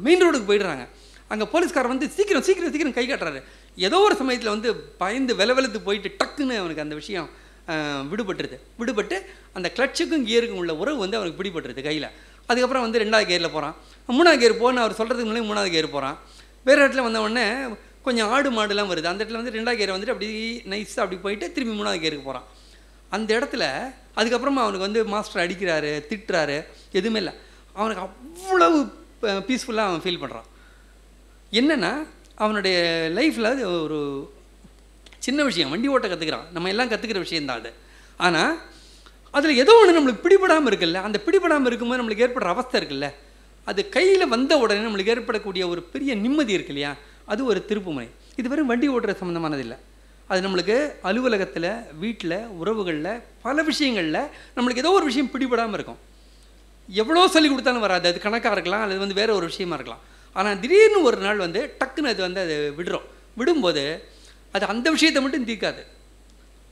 மெயின் ரோடுக்கு போயிடுறாங்க. அங்கே போலீஸ்காரர் வந்து சீக்கிரம் கை காட்டுறாரு. ஏதோ ஒரு சமயத்தில் வந்து பயந்து வெலவெலத்து போயிட்டு டக்குன்னு அவனுக்கு அந்த விஷயம் விடுபட்டு அந்த கிளட்சுக்கும் கியருக்கும் உள்ள உறவு வந்து அவனுக்கு பிடிபட்டுருது கையில். அதுக்கப்புறம் வந்து 2வது கியரில் போகிறான். 3வது கியர் போன்னு அவர் சொல்கிறதுக்கு முன்னாடி 3வது கியர் போகிறான். வேறு இடத்துல வந்த உடனே கொஞ்சம் ஆடு மாடுலாம் வருது. அந்த இடத்துல வந்து 2வது கியர் வந்துட்டு அப்படி நைஸாக அப்படி போயிட்டு திரும்பி 3வது கியருக்கு போகிறான். அந்த இடத்துல அதுக்கப்புறமா அவனுக்கு வந்து மாஸ்டர் அடிக்கிறாரு, திட்டுறாரு, எதுவுமே இல்லை. அவனுக்கு அவ்வளவு பீஸ்ஃபுல்லாக அவன் ஃபீல் பண்ணுறான். என்னென்னா அவனுடைய லைஃப்பில் அது ஒரு சின்ன விஷயம், வண்டி ஓட்ட கற்றுக்கிறான். நம்ம எல்லாம் கற்றுக்கிற விஷயந்தான் அது. ஆனால் அதில் ஏதோ ஒன்று நம்மளுக்கு பிடிபடாமல் இருக்குல்ல, அந்த பிடிபடாமல் இருக்கும்போது நம்மளுக்கு ஏற்படுற அவஸ்தை இருக்குல்ல, அது கையில் வந்த உடனே நம்மளுக்கு ஏற்படக்கூடிய ஒரு பெரிய நிம்மதி இருக்கு இல்லையா, அது ஒரு திருப்புமுனை. இது வெறும் வண்டி ஓட்டுற சம்மந்தமானது இல்லை. அது நம்மளுக்கு அலுவலகத்தில், வீட்டில், உறவுகளில், பல விஷயங்களில் நம்மளுக்கு ஏதோ ஒரு விஷயம் பிடிபடாமல் இருக்கும். எவ்வளோ சொல்லி கொடுத்தாலும் வராது. அது கணக்காக இருக்கலாம், அல்லது வந்து வேறு ஒரு விஷயமா இருக்கலாம். ஆனால் திடீர்னு ஒரு நாள் வந்து டக்குன்னு அது வந்து விடும்போது அது அந்த விஷயத்தை மட்டும் தீர்க்காது.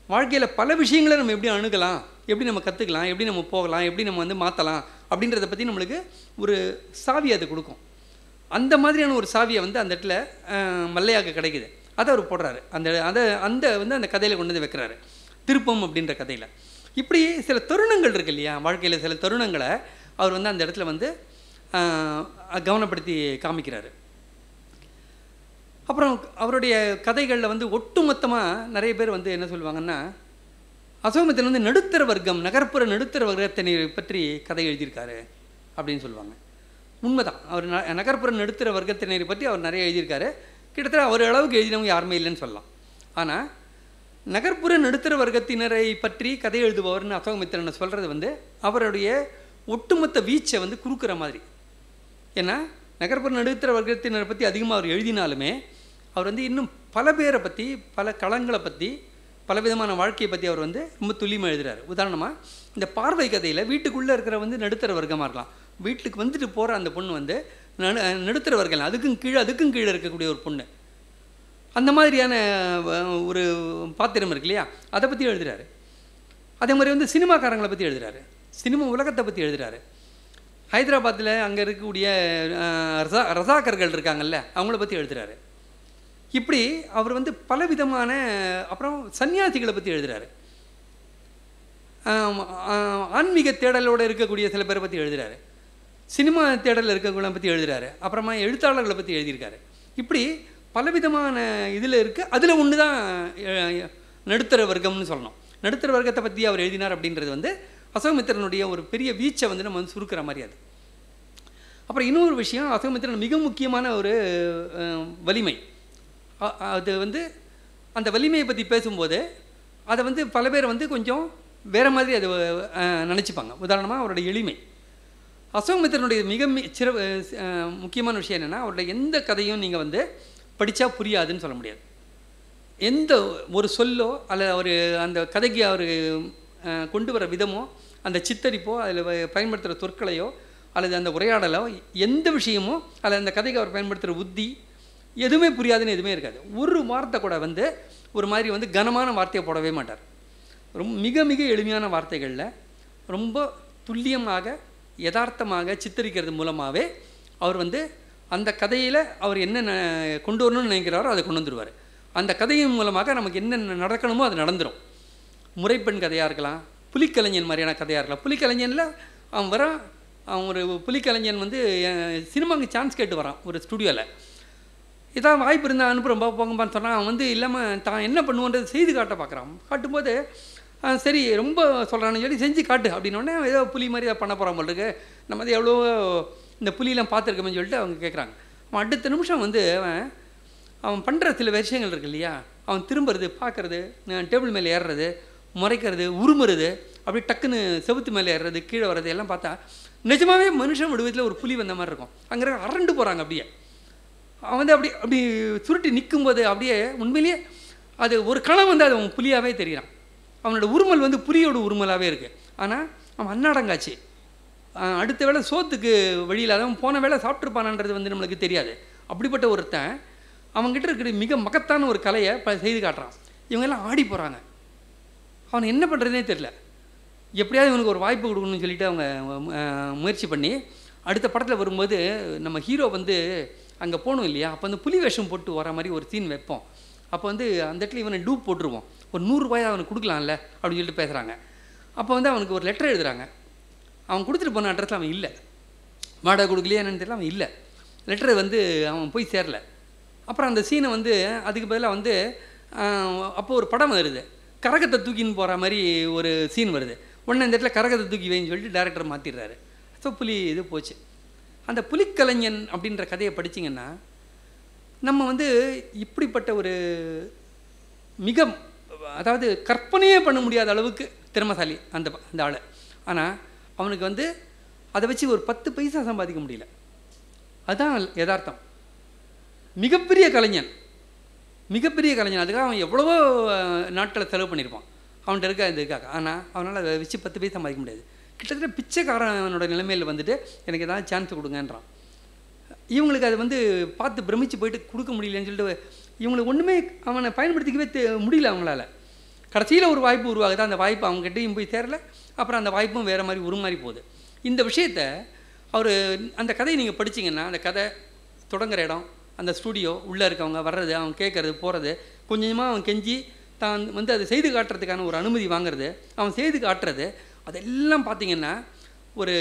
வாழ்க்கையில் பல விஷயங்களை நம்ம எப்படி அணுகலாம், எப்படி நம்ம கற்றுக்கலாம், எப்படி நம்ம போகலாம், எப்படி நம்ம வந்து மாற்றலாம் அப்படின்றத பற்றி நம்மளுக்கு ஒரு சாவி அது கொடுக்கும். அந்த மாதிரியான ஒரு சாவியை வந்து அந்த இடத்துல மல்லையாக கிடைக்குது. அதை அவர் போடுறாரு. அந்த கதையில் கொண்டு வந்து வைக்கிறாரு, திருப்பம் அப்படின்ற கதையில். இப்படி சில தருணங்கள் இருக்கு இல்லையா, வாழ்க்கையில் சில தருணங்களை அவர் வந்து அந்த இடத்துல வந்து கவனப்படுத்தி காமிக்கிறாரு. அப்புறம் அவருடைய கதைகளில் வந்து ஒட்டுமொத்தமாக நிறைய பேர் வந்து என்ன சொல்லுவாங்கன்னா, அசோகமித்திரன் வந்து நடுத்தர வர்க்கம், நகர்ப்புற நடுத்தர வர்க்கத்தினை பற்றி கதை எழுதியிருக்காரு அப்படின்னு சொல்லுவாங்க. உண்மைதான். அவர் நகர்ப்புற நடுத்தர வர்க்கத்தினரை பற்றி அவர் நிறைய எழுதியிருக்காரு. கிட்டத்தட்ட அவர் அளவுக்கு எழுதினவங்க யாருமே இல்லைன்னு சொல்லலாம். ஆனால் நகர்ப்புற நடுத்தர வர்க்கத்தினரை பற்றி கதை எழுதுபவர்னு அசோகமித்திரனை சொல்கிறது வந்து அவருடைய ஒட்டுமொத்த வீச்சை வந்து குறுக்கிற மாதிரி. ஏன்னா நகர்ப்புற நடுத்தர வர்க்கத்தினரை பற்றி அதிகமாக அவர் எழுதினாலுமே அவர் வந்து இன்னும் பல பேரை பற்றி, பல களங்களை பற்றி, பலவிதமான வாழ்க்கையை பற்றி அவர் வந்து ரொம்ப துல்லியமாக எழுதுகிறார். உதாரணமாக இந்த பார்வை கதையில் வீட்டுக்குள்ளே இருக்கிற வந்து நடுத்தர வர்க்கமாக இருக்கலாம், வீட்டுக்கு வந்துட்டு போகிற அந்த பொண்ணு வந்து நடுத்தர வர்க்கம், அதுக்கும் கீழே இருக்கக்கூடிய ஒரு பொண்ணு, அந்த மாதிரியான ஒரு பாத்திரம் இருக்கு இல்லையா, அதை பற்றி எழுதுகிறாரு. அதே மாதிரி வந்து சினிமாக்காரங்களை பற்றி எழுதுகிறாரு, சினிமா உலகத்தை பற்றி எழுதுகிறாரு. ஹைதராபாத்தில் அங்கே இருக்கக்கூடிய ரசாக்கர்கள் இருக்காங்கல்ல, அவங்கள பற்றி எழுதுகிறாரு. இப்படி அவர் வந்து பலவிதமான, அப்புறம் சன்னியாசிகளை பற்றி எழுதுகிறாரு, ஆன்மீக தேடலோடு இருக்கக்கூடிய சில பேரை பற்றி எழுதுகிறாரு, சினிமா தேடலில் இருக்கவங்களை பற்றி எழுதுகிறாரு, அப்புறமா எழுத்தாளர்களை பற்றி எழுதியிருக்காரு. இப்படி பலவிதமான இதில் இருக்குது. அதில் ஒன்று தான் நடுத்தர வர்க்கம்னு சொல்லணும். நடுத்தர வர்க்கத்தை பற்றி அவர் எழுதினார் அப்படின்றது வந்து அசோகமித்திரனுடைய ஒரு பெரிய வீச்சை வந்து நம்ம வந்து சுருக்கிற மாதிரி அது. அப்புறம் இன்னொரு விஷயம், அசோகமித்திரன் மிக முக்கியமான ஒரு வலிமை. அது வந்து அந்த வலிமையை பற்றி பேசும்போது அதை வந்து பல பேர் வந்து கொஞ்சம் வேறு மாதிரி அது நினச்சிப்பாங்க. உதாரணமாக அவருடைய எளிமை. அசோகமித்திரனுடைய மிக முக்கியமான விஷயம் என்னென்னா, அவருடைய எந்த கதையும் நீங்கள் வந்து படித்தா புரியாதுன்னு சொல்ல முடியாது. எந்த ஒரு சொல்லோ அல்லது அவர் அந்த கதைக்கு அவர் கொண்டு வர விதமோ, அந்த சித்தரிப்போ, அதில் பயன்படுத்துகிற சொற்களையோ அல்லது அந்த உரையாடலோ, எந்த விஷயமோ அல்லது அந்த கதைக்கு அவர் பயன்படுத்துகிற உத்தி எதுவுமே புரியாதுன்னு எதுவுமே இருக்காது. ஒரு வார்த்தை கூட வந்து ஒரு மாதிரி வந்து கனமான வார்த்தையை போடவே மாட்டார். ரொம்ப மிக மிக எளிமையான வார்த்தைகளில் ரொம்ப துல்லியமாக யதார்த்தமாக சித்தரிக்கிறது மூலமாகவே அவர் வந்து அந்த கதையில் அவர் என்ன கொண்டு வரணும்னு நினைக்கிறாரோ அதை கொண்டு வந்துடுவார். அந்த கதையின் மூலமாக நமக்கு என்ன நடக்கணுமோ அது நடந்துடும். முறைப்பெண் கதையாக இருக்கலாம், புலிக்கலைஞன் மாதிரியான கதையாக இருக்கலாம். புலிக்கலைஞனில் அவன் ஒரு புலிக்கலைஞன் வந்து சினிமாவுக்கு சான்ஸ் கேட்டு வரான் ஒரு ஸ்டுடியோவில். இதான் வாய்ப்பு இருந்தால் அனுப்புகிறோம் போங்கப்பான்னு சொன்னால், அவன் வந்து இல்லாமல் தான் என்ன பண்ணுவோன்றது செய்து காட்ட பார்க்குறான். காட்டும்போது சரி ரொம்ப சொல்கிறான்னு சொல்லி செஞ்சு காட்டு அப்படின்னோடனே ஏதோ புலி மாதிரி அதை பண்ண போகிறான் போல் இருக்கு, நம்ம வந்து எவ்வளோ இந்த புலியெலாம் பார்த்துருக்கோம்னு சொல்லிட்டு அவங்க கேட்குறாங்க. அவன் அடுத்த நிமிஷம் வந்து அவன் பண்ணுற சில விஷயங்கள் இருக்கு இல்லையா, அவன் திரும்புறது, பார்க்குறது, டேபிள் மேலே ஏறுறது, முறைக்கிறது, உருமுறது, அப்படி டக்குன்னு செவுத்து மேலே ஏறுறது, கீழே வர்றது எல்லாம் பார்த்தா நிஜமாகவே மனுஷன் வடிவத்தில் ஒரு புலி வந்த மாதிரி இருக்கும். அங்கே அரண்டு போகிறாங்க. அப்படியே அவன் வந்து அப்படி சுருட்டி நிற்கும்போது அப்படியே உண்மையிலேயே அது ஒரு கணம் வந்து அது அவன் புலியாகவே தெரிகிறான். அவனோட உருமல் வந்து புலியோட உருமலாகவே இருக்குது. ஆனால் அவன் அன்னாடங்காச்சு. அடுத்த வேளை சோத்துக்கு வழி இல்லாதவன் போன வேளை சாப்பிட்ருப்பானன்றது வந்து நம்மளுக்கு தெரியாது. அப்படிப்பட்ட ஒருத்தன் அவங்ககிட்ட இருக்கிற மிக மகத்தான ஒரு கலையை செய்து காட்டுறான். இவங்கெல்லாம் ஆடி போகிறாங்க. அவன் என்ன பண்ணுறதுனே தெரில. எப்படியாவது இவனுக்கு ஒரு வாய்ப்பு கொடுக்கணும்னு சொல்லிட்டு அவங்க முயற்சி பண்ணி அடுத்த படத்தில் வரும்போது நம்ம ஹீரோ வந்து அங்கே போகணும் இல்லையா, அப்போ அந்த புலி வேஷம் போட்டு வர மாதிரி ஒரு சீன் வைப்போம். அப்போ வந்து அந்த இடத்துல இவனை டூப் போட்டுருவோம், ஒரு 100 ரூபாயை அவனுக்கு கொடுக்கலாம்ல அப்படின்னு சொல்லிட்டு பேசுகிறாங்க. அப்போ வந்து அவனுக்கு ஒரு லெட்டர் எழுதுகிறாங்க. அவன் கொடுத்துட்டு போன அட்ரஸில் அவன் இல்லை, வாடகை கொடுக்கலையே என்னன்னு தெரியல, அவன் இல்லை. லெட்டரை வந்து அவன் போய் சேரலை. அப்புறம் அந்த சீனை வந்து அதுக்கு பதிலாக வந்து அப்போ ஒரு படம் வருது, கரகத்தை தூக்கின்னு போகிற மாதிரி ஒரு சீன் வருது. உடனே இந்த இடத்துல கரகத்தை தூக்கி வைன்னு சொல்லிட்டு டேரக்டர் மாற்றிடுறாரு. ஸோ புலி இது போச்சு. அந்த புலிக்கலைஞன் அப்படின்ற கதையை படிச்சிங்கன்னா நம்ம வந்து இப்படிப்பட்ட ஒரு மிக, அதாவது கற்பனையே பண்ண முடியாத அளவுக்கு திறமைசாலி அந்த ஆள். ஆனால் அவனுக்கு வந்து அதை வச்சு ஒரு 10 பைசா சம்பாதிக்க முடியல. அதுதான் யதார்த்தம். மிகப்பெரிய கலைஞன், அதுக்காக அவன் எவ்வளவோ நாட்களை செலவு பண்ணியிருப்பான் அவன்கிட்ட இருக்க இதுக்காக. ஆனால் அவனால் அதை வச்சு 10 பைசா சம்பாதிக்க முடியாது. கிட்டத்தட்ட பிச்சைக்காரனோட நிலைமையில் வந்துட்டு எனக்கு ஏதாவது சான்ஸ் கொடுங்கன்றான். இவங்களுக்கு அதை வந்து பார்த்து பிரமிச்சு போயிட்டு கொடுக்க முடியலன்னு சொல்லிட்டு இவங்களுக்கு ஒன்றுமே அவனை பயன்படுத்திக்கவே முடியல அவங்களால. கடைசியில் ஒரு வாய்ப்பு உருவாகுது, அந்த வாய்ப்பு அவங்ககிட்டையும் போய் சேரலை. அப்புறம் அந்த வாய்ப்பும் வேறு மாதிரி உருமாறி போகுது. இந்த விஷயத்தை அவர் அந்த கதையை நீங்கள் படிச்சிங்கன்னா, அந்த கதை தொடங்குகிற இடம், அந்த ஸ்டூடியோ உள்ளே இருக்கவங்க வர்றது, அவன் கேட்குறது போகிறது, கொஞ்சமாக அவன் கெஞ்சி தான் வந்து அதை செய்து காட்டுறதுக்கான ஒரு அனுமதி வாங்குறது, அவன் செய்து காட்டுறது, அதெல்லாம் பார்த்திங்கன்னா ஒரு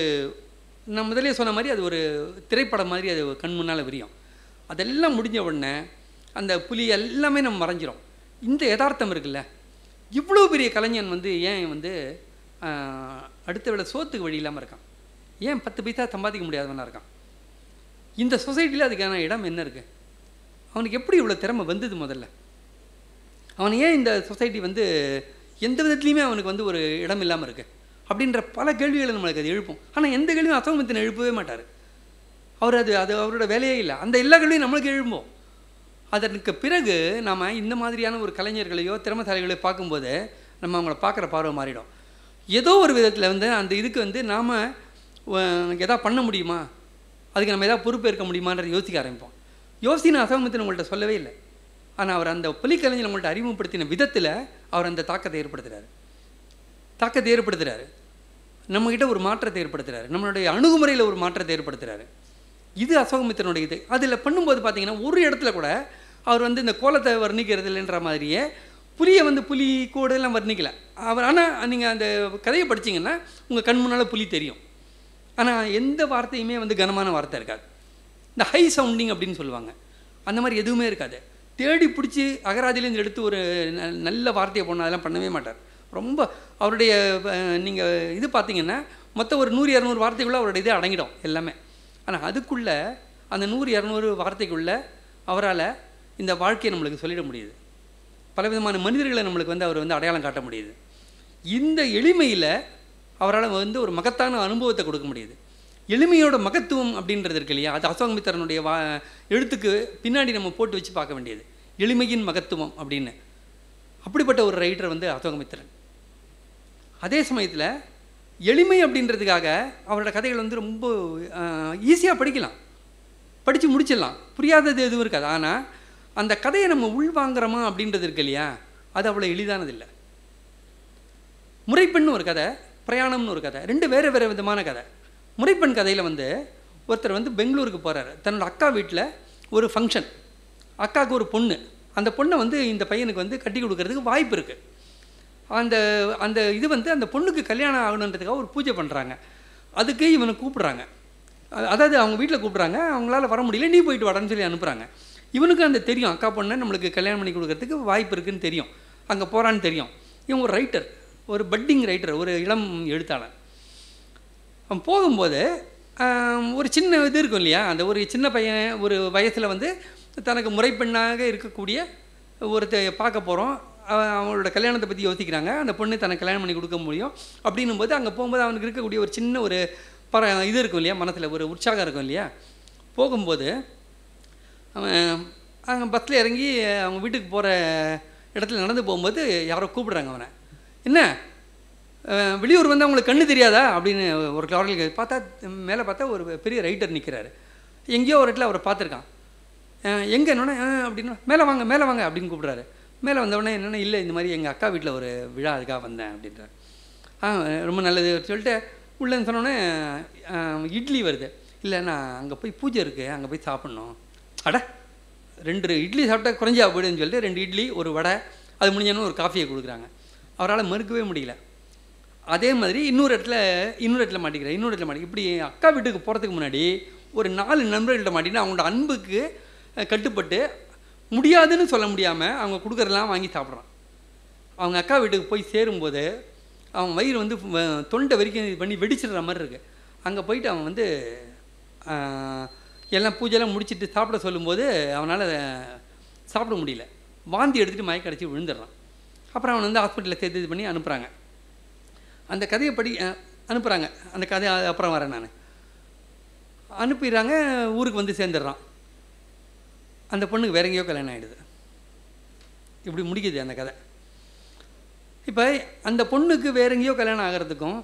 நான் முதலே சொன்ன மாதிரி அது ஒரு திரைப்படம் மாதிரி அது கண் முன்னால் விரியும். அதெல்லாம் முடிஞ்ச உடனே அந்த புலி எல்லாமே நம்ம மறைஞ்சிரும். இந்த யதார்த்தம் இருக்குல்ல, இவ்வளோ பெரிய கலைஞன் வந்து ஏன் வந்து அடுத்த வேளை சோத்துக்கு வழி இல்லாமல் இருக்கான்? ஏன் 10 பைசா சம்பாதிக்க முடியாதவனாக இருக்கான்? இந்த சொசைட்டியில் அதுக்கான இடம் என்ன இருக்குது? அவனுக்கு எப்படி இவ்வளோ திறமை வந்தது? முதல்ல அவன் ஏன் இந்த சொசைட்டி வந்து எந்த விதத்துலையுமே அவனுக்கு வந்து ஒரு இடம் இல்லாமல் இருக்குது அப்படின்ற பல கேள்விகளை நம்மளுக்கு அது எழுப்பும். ஆனால் எந்த கேள்வியும் அசோகமித்திரன் எழுப்பவே மாட்டார். அது அவரோட வேலையே இல்லை. அந்த எல்லா கேள்வியும் நம்மளுக்கு எழும்போம். அதற்கு பிறகு நாம் இந்த மாதிரியான ஒரு கலைஞர்களையோ திறமைசாலிகளையோ பார்க்கும்போது நம்ம அவங்கள பார்க்குற பார்வை மாறிடும். ஏதோ ஒரு விதத்தில் வந்து அந்த இதுக்கு வந்து நாம் எதாவது பண்ண முடியுமா, அதுக்கு நம்ம எதாவது பொறுப்பேற்க முடியுமான்றதை யோசிக்க ஆரம்பிப்போம். யோசின்னு அசோகமித்திரன் உங்கள்கிட்ட சொல்லவே இல்லை. ஆனால் அவர் அந்த புலிக்கலைஞர் உங்கள்கிட்ட அறிமுகப்படுத்தின விதத்தில் அவர் அந்த தாக்கத்தை ஏற்படுத்துகிறாரு. நம்மக்கிட்ட ஒரு மாற்றத்தை ஏற்படுத்துகிறாரு. நம்மளுடைய அணுகுமுறையில் ஒரு மாற்றத்தை ஏற்படுத்துகிறாரு. இது அசோகமித்திரனுடைய இது. அதில் பண்ணும்போது பார்த்தீங்கன்னா ஒரு இடத்துல கூட அவர் வந்து இந்த கோலத்தை வர்ணிக்கிறது இல்லைன்ற மாதிரியே புலியை வந்து புலி கூடெல்லாம் வர்ணிக்கலை அவர். ஆனால் நீங்கள் அந்த கதையை படிச்சிங்கன்னா உங்கள் கண் முன்னால் புலி தெரியும். ஆனால் எந்த வார்த்தையுமே வந்து கனமான வார்த்தை இருக்காது. இந்த ஹை சவுண்டிங் அப்படின்னு சொல்லுவாங்க, அந்த மாதிரி எதுவுமே இருக்காது. தேடி பிடிச்சி அகராதியிலேருந்து எடுத்து ஒரு நல்ல வார்த்தையை போனால் அதெல்லாம் பண்ணவே மாட்டார். ரொம்ப அவருடைய நீங்கள் இது பார்த்தீங்கன்னா மொத்தம் ஒரு 100-200 வார்த்தைக்குள்ளே அவருடைய இதே அடங்கிடும் எல்லாமே. ஆனால் அதுக்குள்ளே அந்த 100-200 வார்த்தைக்குள்ளே அவரால் இந்த வாழ்க்கையை நம்மளுக்கு சொல்லிட முடியுது. பலவிதமான மனிதர்களை நம்மளுக்கு வந்து அவர் வந்து அடையாளம் காட்ட முடியுது. இந்த எளிமையில் அவரால் வந்து ஒரு மகத்தான அனுபவத்தை கொடுக்க முடியுது. எளிமையோட மகத்துவம் அப்படின்றது இருக்கு இல்லையா, அது அசோகமித்திரனுடைய எழுத்துக்கு பின்னாடி நம்ம போட்டு வச்சு பார்க்க வேண்டியது. எளிமையின் மகத்துவம் அப்படின்னு. அப்படிப்பட்ட ஒரு ரைட்டர் வந்து அசோகமித்திரன். அதே சமயத்தில் எளிமை அப்படின்றதுக்காக அவரோட கதைகள் வந்து ரொம்ப ஈஸியாக படிக்கலாம், படித்து முடிச்சிடலாம், புரியாதது எதுவும் இருக்காது. ஆனால் அந்த கதையை நம்ம உள்வாங்குறோமா அப்படின்றது இருக்கு இல்லையா, அது அவ்வளோ எளிதானதில்லை. முறைப்பெண்ணு ஒரு கதை, பிரயாணம்னு ஒரு கதை, ரெண்டு வேறு வேறு விதமான கதை. முறைப்பெண் கதையில் வந்து ஒருத்தர் வந்து பெங்களூருக்கு போகிறாரு. தன்னோட அக்கா வீட்டில் ஒரு ஃபங்க்ஷன், அக்காவுக்கு ஒரு பொண்ணு. அந்த பொண்ணை வந்து இந்த பையனுக்கு வந்து கட்டி கொடுக்கறதுக்கு வாய்ப்பு இருக்குது. அந்த இது வந்து அந்த பொண்ணுக்கு கல்யாணம் ஆகணுன்றதுக்காக ஒரு பூஜை பண்ணுறாங்க. அதுக்கு இவனை கூப்பிட்றாங்க. அதாவது அவங்க வீட்டில் கூப்பிட்றாங்க, அவங்களால வர முடியல, நீ போயிட்டு வாடான்னு சொல்லி அனுப்புகிறாங்க. இவனுக்கு அந்த தெரியும், அக்கா பொண்ணை நம்மளுக்கு கல்யாணம் பண்ணி கொடுக்கறதுக்கு வாய்ப்பு இருக்குதுன்னு தெரியும், அங்கே போகிறான்னு தெரியும். இவன் ஒரு ரைட்டர், ஒரு பட்டிங் ரைட்டர், ஒரு இளம் எழுத்தாளர். அவன் போகும்போது ஒரு சின்ன இது இருக்கும் இல்லையா, அந்த ஒரு சின்ன பையன் ஒரு வயசில் வந்து தனக்கு முறைப்பெண்ணாக இருக்கக்கூடிய ஒருத்தர் பார்க்க போகிறோம். அவங்களோட கல்யாணத்தை பற்றி யோசிக்கிறாங்க. அந்த பொண்ணு தனக்கு கல்யாணம் பண்ணி கொடுக்க முடியும் அப்படின்னும் போது அங்கே போகும்போது அவனுக்கு இருக்கக்கூடிய ஒரு சின்ன ஒரு இது இருக்கும் இல்லையா, மனசில் ஒரு உற்சாகம் இருக்கும் இல்லையா. போகும்போது அவன் அங்கே பஸ்ஸில் இறங்கி அவங்க வீட்டுக்கு போகிற இடத்துல நடந்து போகும்போது யாரோ கூப்பிடுறாங்க அவனை. என்ன வெளியூர் வந்து அவங்களுக்கு கண்ணு தெரியாதா அப்படின்னு ஒரு அவர்களுக்கு பார்த்தா மேலே பார்த்தா ஒரு பெரிய ரைட்டர் நிற்கிறாரு. எங்கேயோ ஒரு இடத்துல அவரை பார்த்துருக்கான். எங்கே என்னோட அப்படின்னா மேலே வாங்க அப்படின்னு கூப்பிட்றாரு. மேலே வந்தவொடனே என்னென்னா, இல்லை இந்த மாதிரி எங்கள் அக்கா வீட்டில் ஒரு விழா அதுக்காக வந்தேன் அப்படின்றார். ரொம்ப நல்லது சொல்லிட்டு உள்ளேன்னு சொன்னோடனே இட்லி வருது. இல்லை நான் அங்கே போய் பூஜை இருக்குது, அங்கே போய் சாப்பிட்ணும். அட 2 இட்லி சாப்பிட்டா குறைஞ்சா போய்டுன்னு சொல்லிட்டு 2 இட்லி ஒரு வடை, அது முடிஞ்சோன்னு ஒரு காஃபியை கொடுக்குறாங்க. அவரால் மறுக்கவே முடியல. அதே மாதிரி இன்னொரு இடத்துல மாட்டிக்கிறேன். இப்படி அக்கா வீட்டுக்கு போகிறதுக்கு முன்னாடி ஒரு 4 நண்பர்கள்ட்ட மாட்டின்னு அவங்களோட அன்புக்கு கட்டுப்பட்டு முடியாதுன்னு சொல்ல முடியாமல் அவங்க கொடுக்குறதெல்லாம் வாங்கி சாப்பிட்றான். அவங்க அக்கா வீட்டுக்கு போய் சேரும்போது அவன் வயிறு வந்து தொண்டை வரைக்கும் இது பண்ணி வெடிச்சிடுற மாதிரி இருக்குது. அங்கே போயிட்டு அவன் வந்து எல்லாம் பூஜையெல்லாம் முடிச்சுட்டு சாப்பிட சொல்லும்போது அவனால் சாப்பிட முடியல, வாந்தி எடுத்துகிட்டு மயக்க அடிச்சு விழுந்துடுறான். அப்புறம் அவனை வந்து ஹாஸ்பிட்டலில் சேர்த்து இது பண்ணி அனுப்புகிறாங்க. அந்த கதையை அனுப்புகிறாங்க. அந்த கதையை அப்புறம் வரேன் நான். அனுப்பிடுறாங்க, ஊருக்கு வந்து சேர்ந்துடுறான். அந்த பொண்ணுக்கு வேற எங்கேயோ கல்யாணம் ஆகிடுது. இப்படி முடிக்குது அந்த கதை. இப்போ அந்த பொண்ணுக்கு வேற எங்கேயோ கல்யாணம் ஆகிறதுக்கும்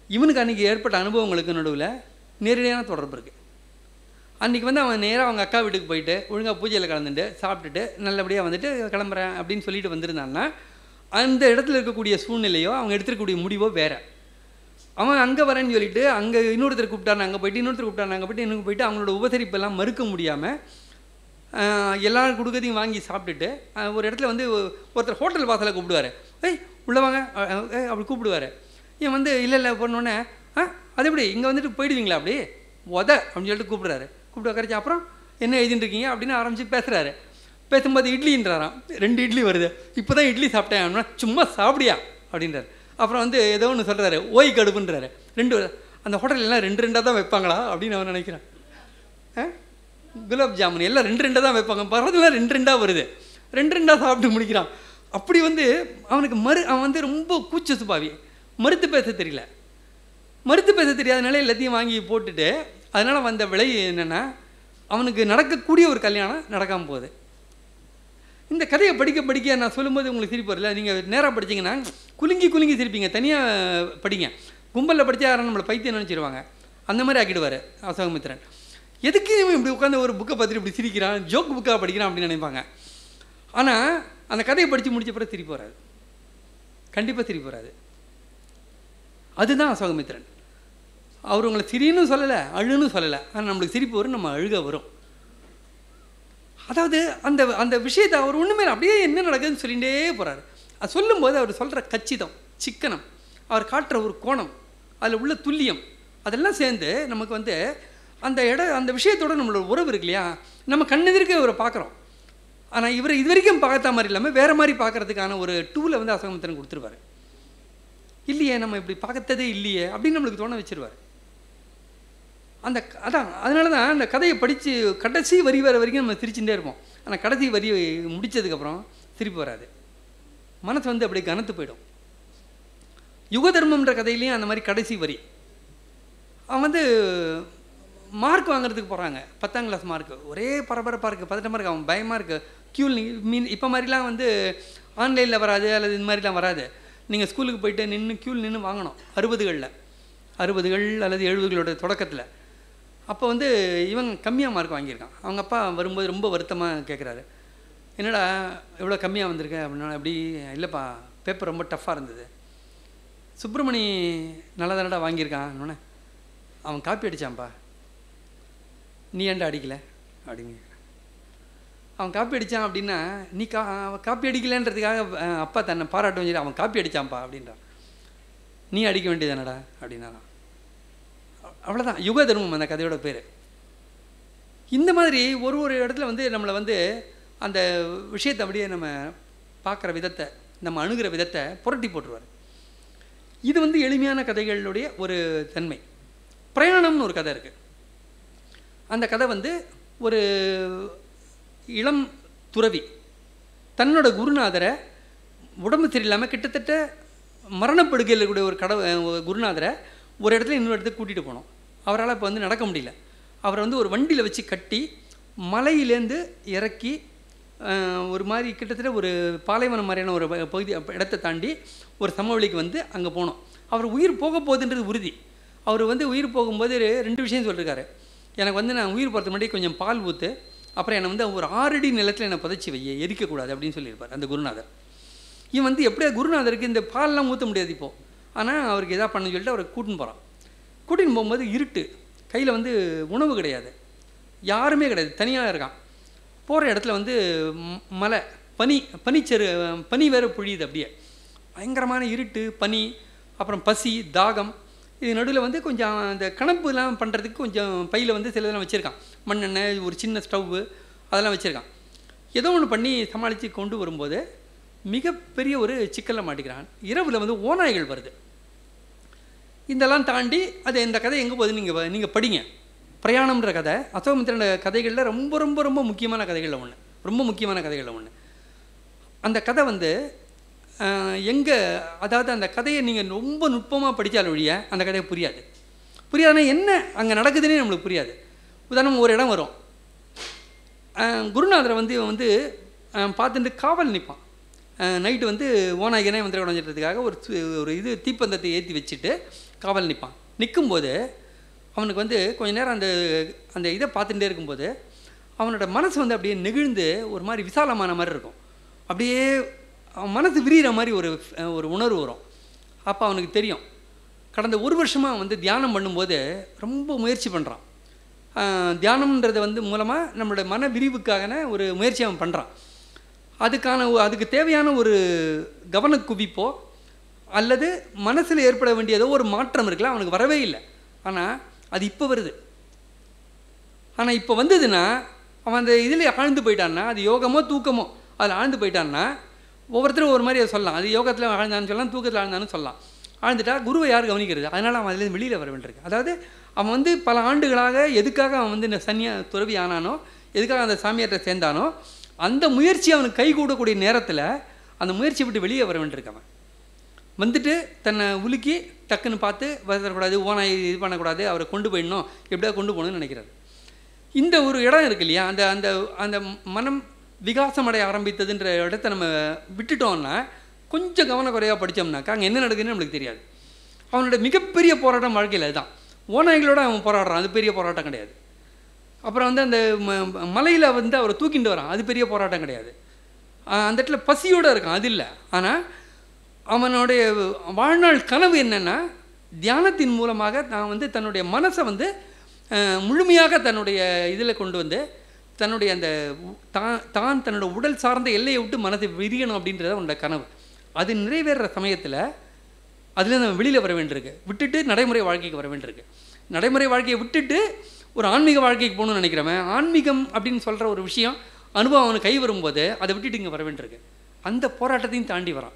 இவனுக்கு அன்றைக்கி ஏற்பட்ட அனுபவங்களுக்கு நடுவில் நேரடியான தொடர்பு இருக்குது. அன்றைக்கி வந்து அவன் நேராக அவங்க அக்கா வீட்டுக்கு போயிட்டு ஒழுங்காக பூஜையில் கலந்துட்டு சாப்பிட்டுட்டு நல்லபடியாக வந்துட்டு கிளம்புறேன் அப்படின்னு சொல்லிட்டு வந்திருந்தான்னா அந்த இடத்துல இருக்கக்கூடிய சூழ்நிலையோ அவங்க எடுத்துருக்கக்கூடிய முடிவோ வேறு. அவன் அங்கே வரேன்னு சொல்லிட்டு அங்கே இன்னொருத்தர் கூப்பிட்டான், அங்கே போயிட்டு இன்னொருத்தர் கூப்பிட்டான், அங்கே போயிட்டு இன்னும் போயிட்டு அவங்களோட உபசரிப்பெல்லாம் மறுக்க முடியாமல் எல்லாரும் கொடுக்கறதையும் வாங்கி சாப்பிட்டுட்டு ஒரு இடத்துல வந்து ஒருத்தர் ஹோட்டல் வாசலை கூப்பிடுவார். உள்ளே வாங்க அப்படி கூப்பிடுவார். இவன் வந்து இல்லை போனோடனே அது எப்படி இங்கே வந்துட்டு போயிடுவீங்களா அப்படி அப்படின்னு சொல்லிட்டு கூப்பிட்றாரு. கூப்பிட்டு உட்காரிச்சு அப்புறம் என்ன எழுதிட்டு இருக்கீங்க அப்படின்னு ஆரம்பித்து பேசுகிறாரு. பேசும்போது இட்லின்றாராம். 2 இட்லி வருது. இப்போ தான் இட்லி சாப்பிட்டேன் அப்படின்னா சும்மா சாப்பிடியா அப்படின்றார். அப்புறம் வந்து ஏதோ ஒன்று சொல்கிறாரு, ஓய் கடுப்புன்றாரு. 2 அந்த ஹோட்டலெல்லாம் 2 தான் வைப்பாங்களா அப்படின்னு அவன் நினைக்கிறான். குலாப் ஜாமுன் எல்லாம் 2 தான் வைப்பாங்க, பரவாயில்ல 2 வருது. 2 சாப்பிட்டு முடிக்கிறான். அப்படி வந்து அவனுக்கு அவன் வந்து ரொம்ப கூச்ச சுபாவி, மறுத்து பேச தெரியல. மறுத்து பேச தெரியாதனால எல்லாத்தையும் வாங்கி போட்டுட்டு அதனால் வந்த விலை என்னென்னா அவனுக்கு நடக்கக்கூடிய ஒரு கல்யாணம் நடக்காமல் போகுது. இந்த கதையை படிக்க நான் சொல்லும்போது உங்களுக்கு சிரிப்பு வரல. நீங்கள் நேராக படிச்சிங்கன்னா குலுங்கி சிரிப்பீங்க. தனியாக படிங்க. கும்பலில் படித்தா யாரும் நம்மளை பைத்தியம் நினச்சிடுவாங்க. அந்த மாதிரி ஆக்கிடுவார் அசோகமித்திரன். எதுக்கு இவன் இப்படி உட்காந்து ஒரு புக்கை பார்த்துட்டு இப்படி சிரிக்கிறான், ஜோக் புக்காக படிக்கிறான் அப்படின்னு நினைப்பாங்க. ஆனால் அந்த கதையை படித்து முடிச்ச பிறகு சிரிப்பு வராது, கண்டிப்பாக சிரிப்பு வராது. அதுதான் அசோகமித்திரன். அவர் உங்களை சிரின்னு சொல்லலை, அழுன்னு சொல்லலை. ஆனால் நம்மளுக்கு சிரிப்பு வரும், நம்ம அழுக வரும். அதாவது அந்த அந்த விஷயத்தை அவர் ஒன்றுமே அப்படியே என்ன நடக்குதுன்னு சொல்லிகிட்டே போகிறார். அது சொல்லும்போது அவர் சொல்கிற கச்சிதம், சிக்கனம், அவர் காட்டுற ஒரு கோணம், அதில் உள்ள துல்லியம், அதெல்லாம் சேர்ந்து நமக்கு வந்து அந்த விஷயத்தோட நம்மளோட உறவு இருக்கு இல்லையா. நம்ம கண்ணெதிர்க்க இவரை பார்க்குறோம். ஆனால் இவரை இது வரைக்கும் பார்த்த மாதிரி இல்லாமல் வேறு மாதிரி பார்க்குறதுக்கான ஒரு டூலை வந்து அசோகமித்திரன் கொடுத்துருவார். இல்லையே நம்ம இப்படி பார்த்ததே இல்லையே அப்படின்னு நம்மளுக்கு தோண வச்சிருவார். அதனால தான் அந்த கதையை படித்து கடைசி வரி வர வரைக்கும் நம்ம சிரிச்சுட்டே இருப்போம். ஆனால் கடைசி வரி முடித்ததுக்கப்புறம் சிரிப்பு வராது, மனசு வந்து அப்படியே கனத்து போயிடும். யுக தர்மம்ன்ற கதையிலையும் அந்த மாதிரி கடைசி வரி, அவன் வந்து மார்க் வாங்குறதுக்கு போகிறாங்க, 10ஆம் கிளாஸ் மார்க்கு. ஒரே பரபரப்பாக இருக்குது, பதட்டமாக இருக்குது, அவன் பயமாக இருக்குது. க்யூல் இப்போ மாதிரிலாம் வந்து ஆன்லைனில் வராது அல்லது இந்த மாதிரிலாம் வராது. நீங்கள் ஸ்கூலுக்கு போயிட்டு க்யூல் நின்று வாங்கணும். 60களில் அல்லது 70களோட தொடக்கத்தில். அப்போ வந்து இவன் கம்மியாக மார்க் வாங்கியிருக்கான். அவங்க அப்பா வரும்போது ரொம்ப வருத்தமாக கேட்குறாரு, என்னடா எவ்வளோ கம்மியாக வந்திருக்க அப்படின்னா. அப்படி இல்லைப்பா, பேப்பர் ரொம்ப டஃப்பாக இருந்தது. சுப்பிரமணி நல்லா தானடா வாங்கியிருக்கான். அவன் காப்பி அடித்தான்ப்பா, நீ ஏன்டா அடிக்கலை அப்படிங்க. அவன் காப்பி அடித்தான் அப்படின்னா நீ காப்பி அடிக்கலைன்றதுக்காக அப்பா தன்னை பாராட்டும் சொல்லி அவன் காப்பி அடித்தான்ப்பா அப்படின்றான். நீ அடிக்க வேண்டியதானடா அப்படின்னாரான். அவ்வளோதான் யுக தர்மம் அந்த கதையோட பேர். இந்த மாதிரி ஒரு இடத்துல வந்து நம்மளை வந்து அந்த விஷயத்தை அப்படியே நம்ம பார்க்குற விதத்தை, நம்ம அணுகிற விதத்தை புரட்டி போட்டுருவார். இது வந்து எளிமையான கதைகளுடைய ஒரு தன்மை. பிரயாணம்னு ஒரு கதை இருக்குது. அந்த கதை வந்து ஒரு இளம் துறவி தன்னோட குருநாதரை உடம்பு சரியில்லாமல் கிட்டத்தட்ட மரணப்படுகையில் இருக்கக்கூடிய ஒரு குருநாதரை ஒரு இடத்துல இன்னொரு இடத்துக்கு கூட்டிகிட்டு போனோம். அவரால் இப்போ வந்து நடக்க முடியல. அவரை வந்து ஒரு வண்டியில் வச்சு கட்டி மலையிலேருந்து இறக்கி ஒரு மாதிரி கிட்டத்தட்ட ஒரு பாலைவனம் மாதிரியான ஒரு பகுதி இடத்தை தாண்டி ஒரு சமவெளிக்கு வந்து அங்கே போனோம். அவர் உயிர் போக போகுதுன்றது உறுதி. அவர் வந்து உயிர் போகும்போது 2 விஷயம் சொல்லியிருக்காரு. எனக்கு வந்து நான் உயிர் போகிறதுக்கு முன்னாடி கொஞ்சம் பால் ஊற்று, அப்புறம் என்னை வந்து ஒரு 6 அடி நிலத்தில் என்னை புதைச்சி வைய, எரிக்கக்கூடாது அப்படின்னு சொல்லியிருப்பார் அந்த குருநாதர். இவன் வந்து எப்படியா குருநாதருக்கு இந்த பால்லாம் ஊற்ற முடியாது இப்போது, ஆனால் அவருக்கு எதாவது பண்ண சொல்லிட்டு அவரை கூட்டின்னு போகிறான். கூட்டின்னு போகும்போது இருட்டு, கையில் வந்து உணவு கிடையாது, யாருமே கிடையாது, தனியாக இருக்கான். போகிற இடத்துல வந்து மலை, பனி வேறு பொழியுது. அப்படியே பயங்கரமான இருட்டு, பனி, அப்புறம் பசி, தாகம். இது நடுவில் வந்து கொஞ்சம் அந்த கணப்புலாம் பண்ணுறதுக்கு கொஞ்சம் பையில் வந்து சில இதெல்லாம் வச்சுருக்கான். மண்ணெண்ணெய், ஒரு சின்ன ஸ்டவ்வு, அதெல்லாம் வச்சுருக்கான். ஏதோ ஒன்று பண்ணி சமாளித்து கொண்டு வரும்போது மிகப்பெரிய ஒரு சிக்கலில் மாட்டிக்கிறான். இரவில் வந்து ஓநாய்கள் வருது. இதெல்லாம் தாண்டி இந்த கதை எங்கே போகுது நீங்கள் படிங்க. பிரயாணம்ன்ற கதை அசோகமித்திரன் கதைகளில் ரொம்ப ரொம்ப ரொம்ப முக்கியமான கதைகளில் ஒன்று, ரொம்ப முக்கியமான கதைகளில் ஒன்று. அந்த கதை வந்து அதாவது அந்த கதையை நீங்கள் ரொம்ப நுட்பமாக படித்தால் ஒழிய அந்த கதையை புரியாதுன்னா என்ன அங்கே நடக்குதுன்னே நம்மளுக்கு புரியாது. உதாரணம், ஒரு இடம் வரும், குருநாதரை வந்து இவன் வந்து பார்த்துட்டு காவல் நிற்பான். நைட்டு வந்து ஓநாய்கனே வந்து உடஞ்சிட்டதுக்காக ஒரு இது தீப்பந்தத்தை ஏற்றி வச்சுட்டு காவல் நிற்பான். நிற்கும்போது அவனுக்கு வந்து கொஞ்ச நேரம் அந்த இதை பார்த்துட்டே இருக்கும்போது அவனோட மனசு வந்து அப்படியே நெகிழ்ந்து ஒரு மாதிரி விசாலமான மாதிரி இருக்கும். அப்படியே அவன் மனசு விரிகிற மாதிரி ஒரு உணர்வு வரும். அப்போ அவனுக்கு தெரியும், கடந்த 1 வருஷமாக வந்து தியானம் பண்ணும்போது ரொம்ப முயற்சி பண்ணுறான். தியானம்ன்றது வந்து மூலமாக நம்மளோட மன விரிவுக்கான ஒரு முயற்சி அவன் பண்ணுறான். அதுக்கு தேவையான ஒரு கவனக்குவிப்போ அல்லது மனசில் ஏற்பட வேண்டிய ஏதோ ஒரு மாற்றம் இருக்குல்ல, அவனுக்கு வரவே இல்லை. ஆனால் அது இப்போ வருது. ஆனால் இப்போ வந்ததுன்னா அவன் அந்த இதில் ஆழ்ந்து போயிட்டான்னா, அது யோகமோ தூக்கமோ அதில் ஆழ்ந்து போயிட்டான்னா, ஒவ்வொருத்தரும் ஒரு மாதிரி அதை சொல்லலாம். அது யோகத்தில் ஆழ்ந்தான்னு சொல்லலாம், தூக்கத்தில் ஆழ்ந்தான்னு சொல்லலாம். ஆழ்ந்துட்டா குருவை யார் கவனிக்கிறது? அதனால் அவன் அதுலேருந்து வெளியில் வர வேண்டியிருக்கு. அதாவது அவன் வந்து பல ஆண்டுகளாக எதுக்காக அவன் வந்து இந்த துறவி ஆனானோ, எதுக்காக அந்த சாமியார்கிட்ட சேர்ந்தானோ, அந்த முயற்சி அவனுக்கு கை கூடக்கூடிய நேரத்தில் அந்த முயற்சியை விட்டு வெளியே வர வேண்டியிருக்கு. அவன் வந்துட்டு தன்னை உலுக்கி டக்குன்னு பார்த்து வரக்கூடாது, ஓனாய் இது பண்ணக்கூடாது, அவரை கொண்டு போயிடணும், எப்படியாவது கொண்டு போகணும்னு நினைக்கிறாரு. இந்த ஒரு இடம் இருக்கு இல்லையா, அந்த அந்த அந்த மனம் விகாசம் அடைய ஆரம்பித்ததுன்ற இடத்த நம்ம விட்டுட்டோம்னா, கொஞ்சம் கவனக்குறையாக படித்தோம்னாக்கா அங்கே என்ன நடக்குதுன்னு நம்மளுக்கு தெரியாது. அவனோட மிகப்பெரிய போராட்டம் வாழ்க்கையில் அதுதான். ஓநாய்களோடு அவன் போராடுறான், அது பெரிய போராட்டம் கிடையாது. அப்புறம் வந்து அந்த மலையில் வந்து அவரை தூக்கிட்டு வரான், அது பெரிய போராட்டம் கிடையாது. அந்த இடத்துல பசியோடு இருக்கான், அது இல்லை. ஆனால் அவனுடைய வாழ்நாள் கனவு என்னென்னா, தியானத்தின் மூலமாக நான் வந்து தன்னுடைய மனசை வந்து முழுமையாக தன்னுடைய இதில் கொண்டு வந்து தன்னுடைய அந்த தான் தன்னோட உடல் சார்ந்த எல்லையை விட்டு மனதை விரியணும் அப்படின்றத அவனோட கனவு. அது நிறைவேறுற சமயத்தில் அதுலேருந்து நம்ம வெளியில் வர வேண்டியிருக்கு, விட்டுட்டு நடைமுறை வாழ்க்கைக்கு வர வேண்டியிருக்கு. நடைமுறை வாழ்க்கையை விட்டுட்டு ஒரு ஆன்மீக வாழ்க்கைக்கு போகணும்னு நினைக்கிறவன், ஆன்மீகம் அப்படின்னு சொல்கிற ஒரு விஷயம் அனுபவம் அவனுக்கு கை வரும்போது அதை விட்டுட்டு இங்கே வர வேண்டியிருக்கு. அந்த போராட்டத்தையும் தாண்டி வரான்.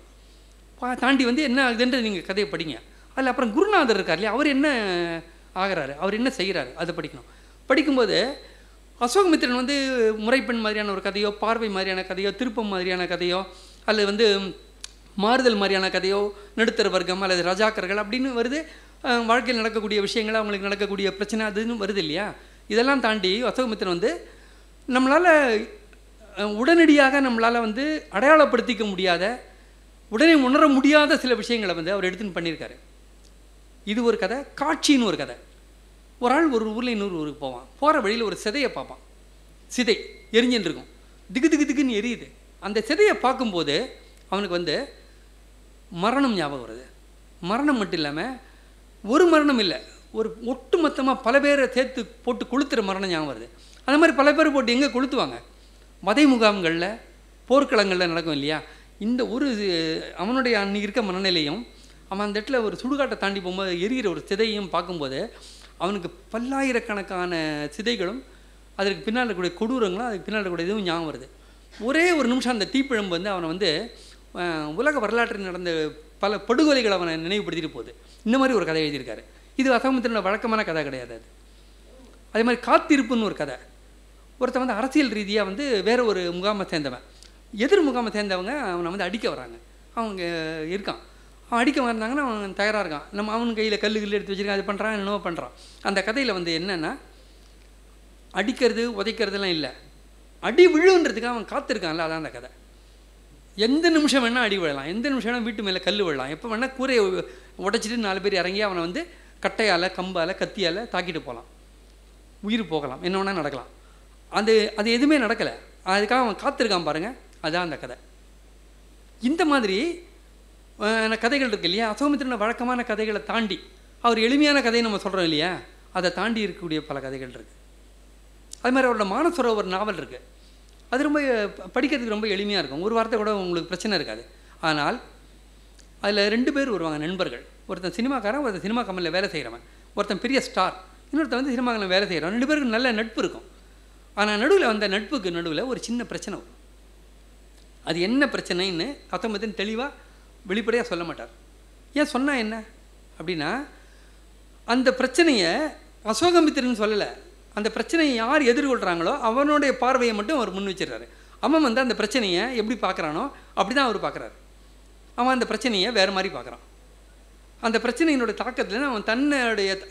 தாண்டி வந்து என்ன ஆகுதுன்றது நீங்கள் கதையை படிங்க. அதில் அப்புறம் குருநாதர் இருக்கார் இல்லையா, அவர் என்ன ஆகிறாரு, அவர் என்ன செய்கிறாரு, அதை படிக்கணும். படிக்கும்போது அசோகமித்திரன் வந்து முறைப்பெண் மாதிரியான ஒரு கதையோ, பார்வை மாதிரியான கதையோ, திருப்பம் மாதிரியான கதையோ, அல்லது வந்து மாறுதல் மாதிரியான கதையோ, நடுத்தர வர்க்கம் அல்லது ரஜாக்கர்கள் அப்படின்னு வருது. வாழ்க்கையில் நடக்கக்கூடிய விஷயங்கள், அவங்களுக்கு நடக்கக்கூடிய பிரச்சனை அதுன்னு வருது இல்லையா. இதெல்லாம் தாண்டி அசோகமித்திரன் வந்து நம்மளால் உடனடியாக நம்மளால் வந்து அடையாளப்படுத்திக்க முடியாத, உடனே உணர முடியாத சில விஷயங்களை வந்து அவர் எடுத்துன்னு பண்ணியிருக்காரு. இது ஒரு கதை. காட்சின்னு ஒரு கதை. ஒரு ஆள் ஒரு ஊரில் இன்னொரு ஊருக்கு போவான். போகிற வழியில் ஒரு சிதையை பார்ப்பான். சிதை எரிஞ்சுன்னு இருக்கும், திக்கு திக்கு திக்குன்னு எரியுது. அந்த சிதையை பார்க்கும்போது அவனுக்கு வந்து மரணம் ஞாபகம் வருது. மரணம் மட்டும் இல்லாமல் ஒரு மரணம் இல்லை, ஒரு ஒட்டு மொத்தமாக பல பேரை சேர்த்து போட்டு கொளுத்துற மரணம் ஞாபகம் வருது. அந்த மாதிரி பல பேர் போட்டு எங்கே கொளுத்துவாங்க? வதை முகாம்களில், போர்க்களங்களில் நடக்கும் இல்லையா. இந்த ஒரு அவனுடைய அன்றைக்கி இருக்க மனநிலையும், அவன் அந்த இடத்துல ஒரு சுடுகாட்டை தாண்டி போகும்போது எரிகிற ஒரு சிதையும் பார்க்கும்போது அவனுக்கு பல்லாயிரக்கணக்கான சிதைகளும் அதற்கு பின்னால் இருக்கக்கூடிய கொடூரங்களும் அதுக்கு பின்னால் இருக்கக்கூடிய இதுவும் ஞாபகம் வருது. ஒரே ஒரு நிமிஷம் அந்த தீப்பிழம்பு வந்து அவனை வந்து உலக வரலாற்றில் நடந்த பல படுகொலைகளை அவனை நினைவுபடுத்திட்டு போகுது. இந்த மாதிரி ஒரு கதை எழுதியிருக்காரு. இது அசோகமித்திரனோட வழக்கமான கதை கிடையாது. அது அதே மாதிரி காத்திருப்புன்னு ஒரு கதை. ஒருத்தன் வந்து அரசியல் ரீதியாக வந்து வேறு ஒரு முகாமை சேர்ந்தவன், எதிர் முகாமை சேர்ந்தவங்க அவனை வந்து அடிக்க வராங்க. அவங்க இருக்கான், அவன் அடிக்க வந்தாங்கன்னா அவன் தயாராக இருக்கான். நம்ம அவன் கையில் கல் எடுத்து வச்சுருக்கான், அது பண்ணுறான், என்னவோ பண்ணுறான். அந்த கதையில் வந்து என்னென்னா, அடிக்கிறது உதைக்கிறதுலாம் இல்லை, அடி விழுன்றதுக்காக அவன் காத்திருக்கான்ல, அதான் அந்த கதை. எந்த நிமிஷம் வேணால் அடி விழலாம், எந்த நிமிஷம் வேணால் வீட்டு மேலே கல் விழலாம், எப்போ வேணால் கூரையை உடைச்சிட்டு 4 பேர் இறங்கி அவனை வந்து கட்டையால், கம்பால், கத்தியால் தாக்கிட்டு போகலாம், உயிர் போகலாம், என்ன வேணால் நடக்கலாம். அது எதுவுமே நடக்கலை, அதுக்காக அவன் காத்திருக்கான் பாருங்கள், அதுதான் அந்த கதை. இந்த மாதிரி கதைகள் இருக்குது இல்லையா. அசோகமித்திரன் வழக்கமான கதைகளை தாண்டி அவர் எளிமையான கதையை நம்ம சொல்கிறோம் இல்லையா, அதை தாண்டி இருக்கக்கூடிய பல கதைகள் இருக்குது. அது மாதிரி அவரோட மானசரோவர் நாவல் இருக்குது. அது ரொம்ப படிக்கிறதுக்கு ரொம்ப எளிமையாக இருக்கும், ஒரு வார்த்தை கூட உங்களுக்கு பிரச்சனை இருக்காது. ஆனால் அதில் 2 பேர் வருவாங்க, நண்பர்கள். ஒருத்தன் சினிமாக்காரன், ஒருத்தன் சினிமா கம்பெனியில் வேலை செய்கிறவன், ஒருத்தன் பெரிய ஸ்டார், இன்னொருத்தன் வந்து சினிமா கம்பெனியில் வேலை செய்கிறவன். 2 பேருக்கு நல்ல நட்பு இருக்கும். ஆனால் நடுவில் வந்த நட்புக்கு நடுவில் ஒரு சின்ன பிரச்சனை வரும். அது என்ன பிரச்சனைன்னு அசோகமித்திரன் தெளிவாக வெளிப்படையாக சொல்ல மாட்டார். ஏன் சொன்னால் என்ன அப்படின்னா, அந்த பிரச்சனையை அசோகமித்திரன் சொல்லலை, அந்த பிரச்சனையை யார் எதிர்கொள்கிறாங்களோ அவனுடைய பார்வையை மட்டும் அவர் முன் வச்சிடறாரு. அவன் வந்து அந்த பிரச்சனையை எப்படி பார்க்குறானோ அப்படி தான் அவர் பார்க்குறாரு. அவன் அந்த பிரச்சனையை வேறு மாதிரி பார்க்குறான். அந்த பிரச்சனையினுடைய தாக்கத்தில்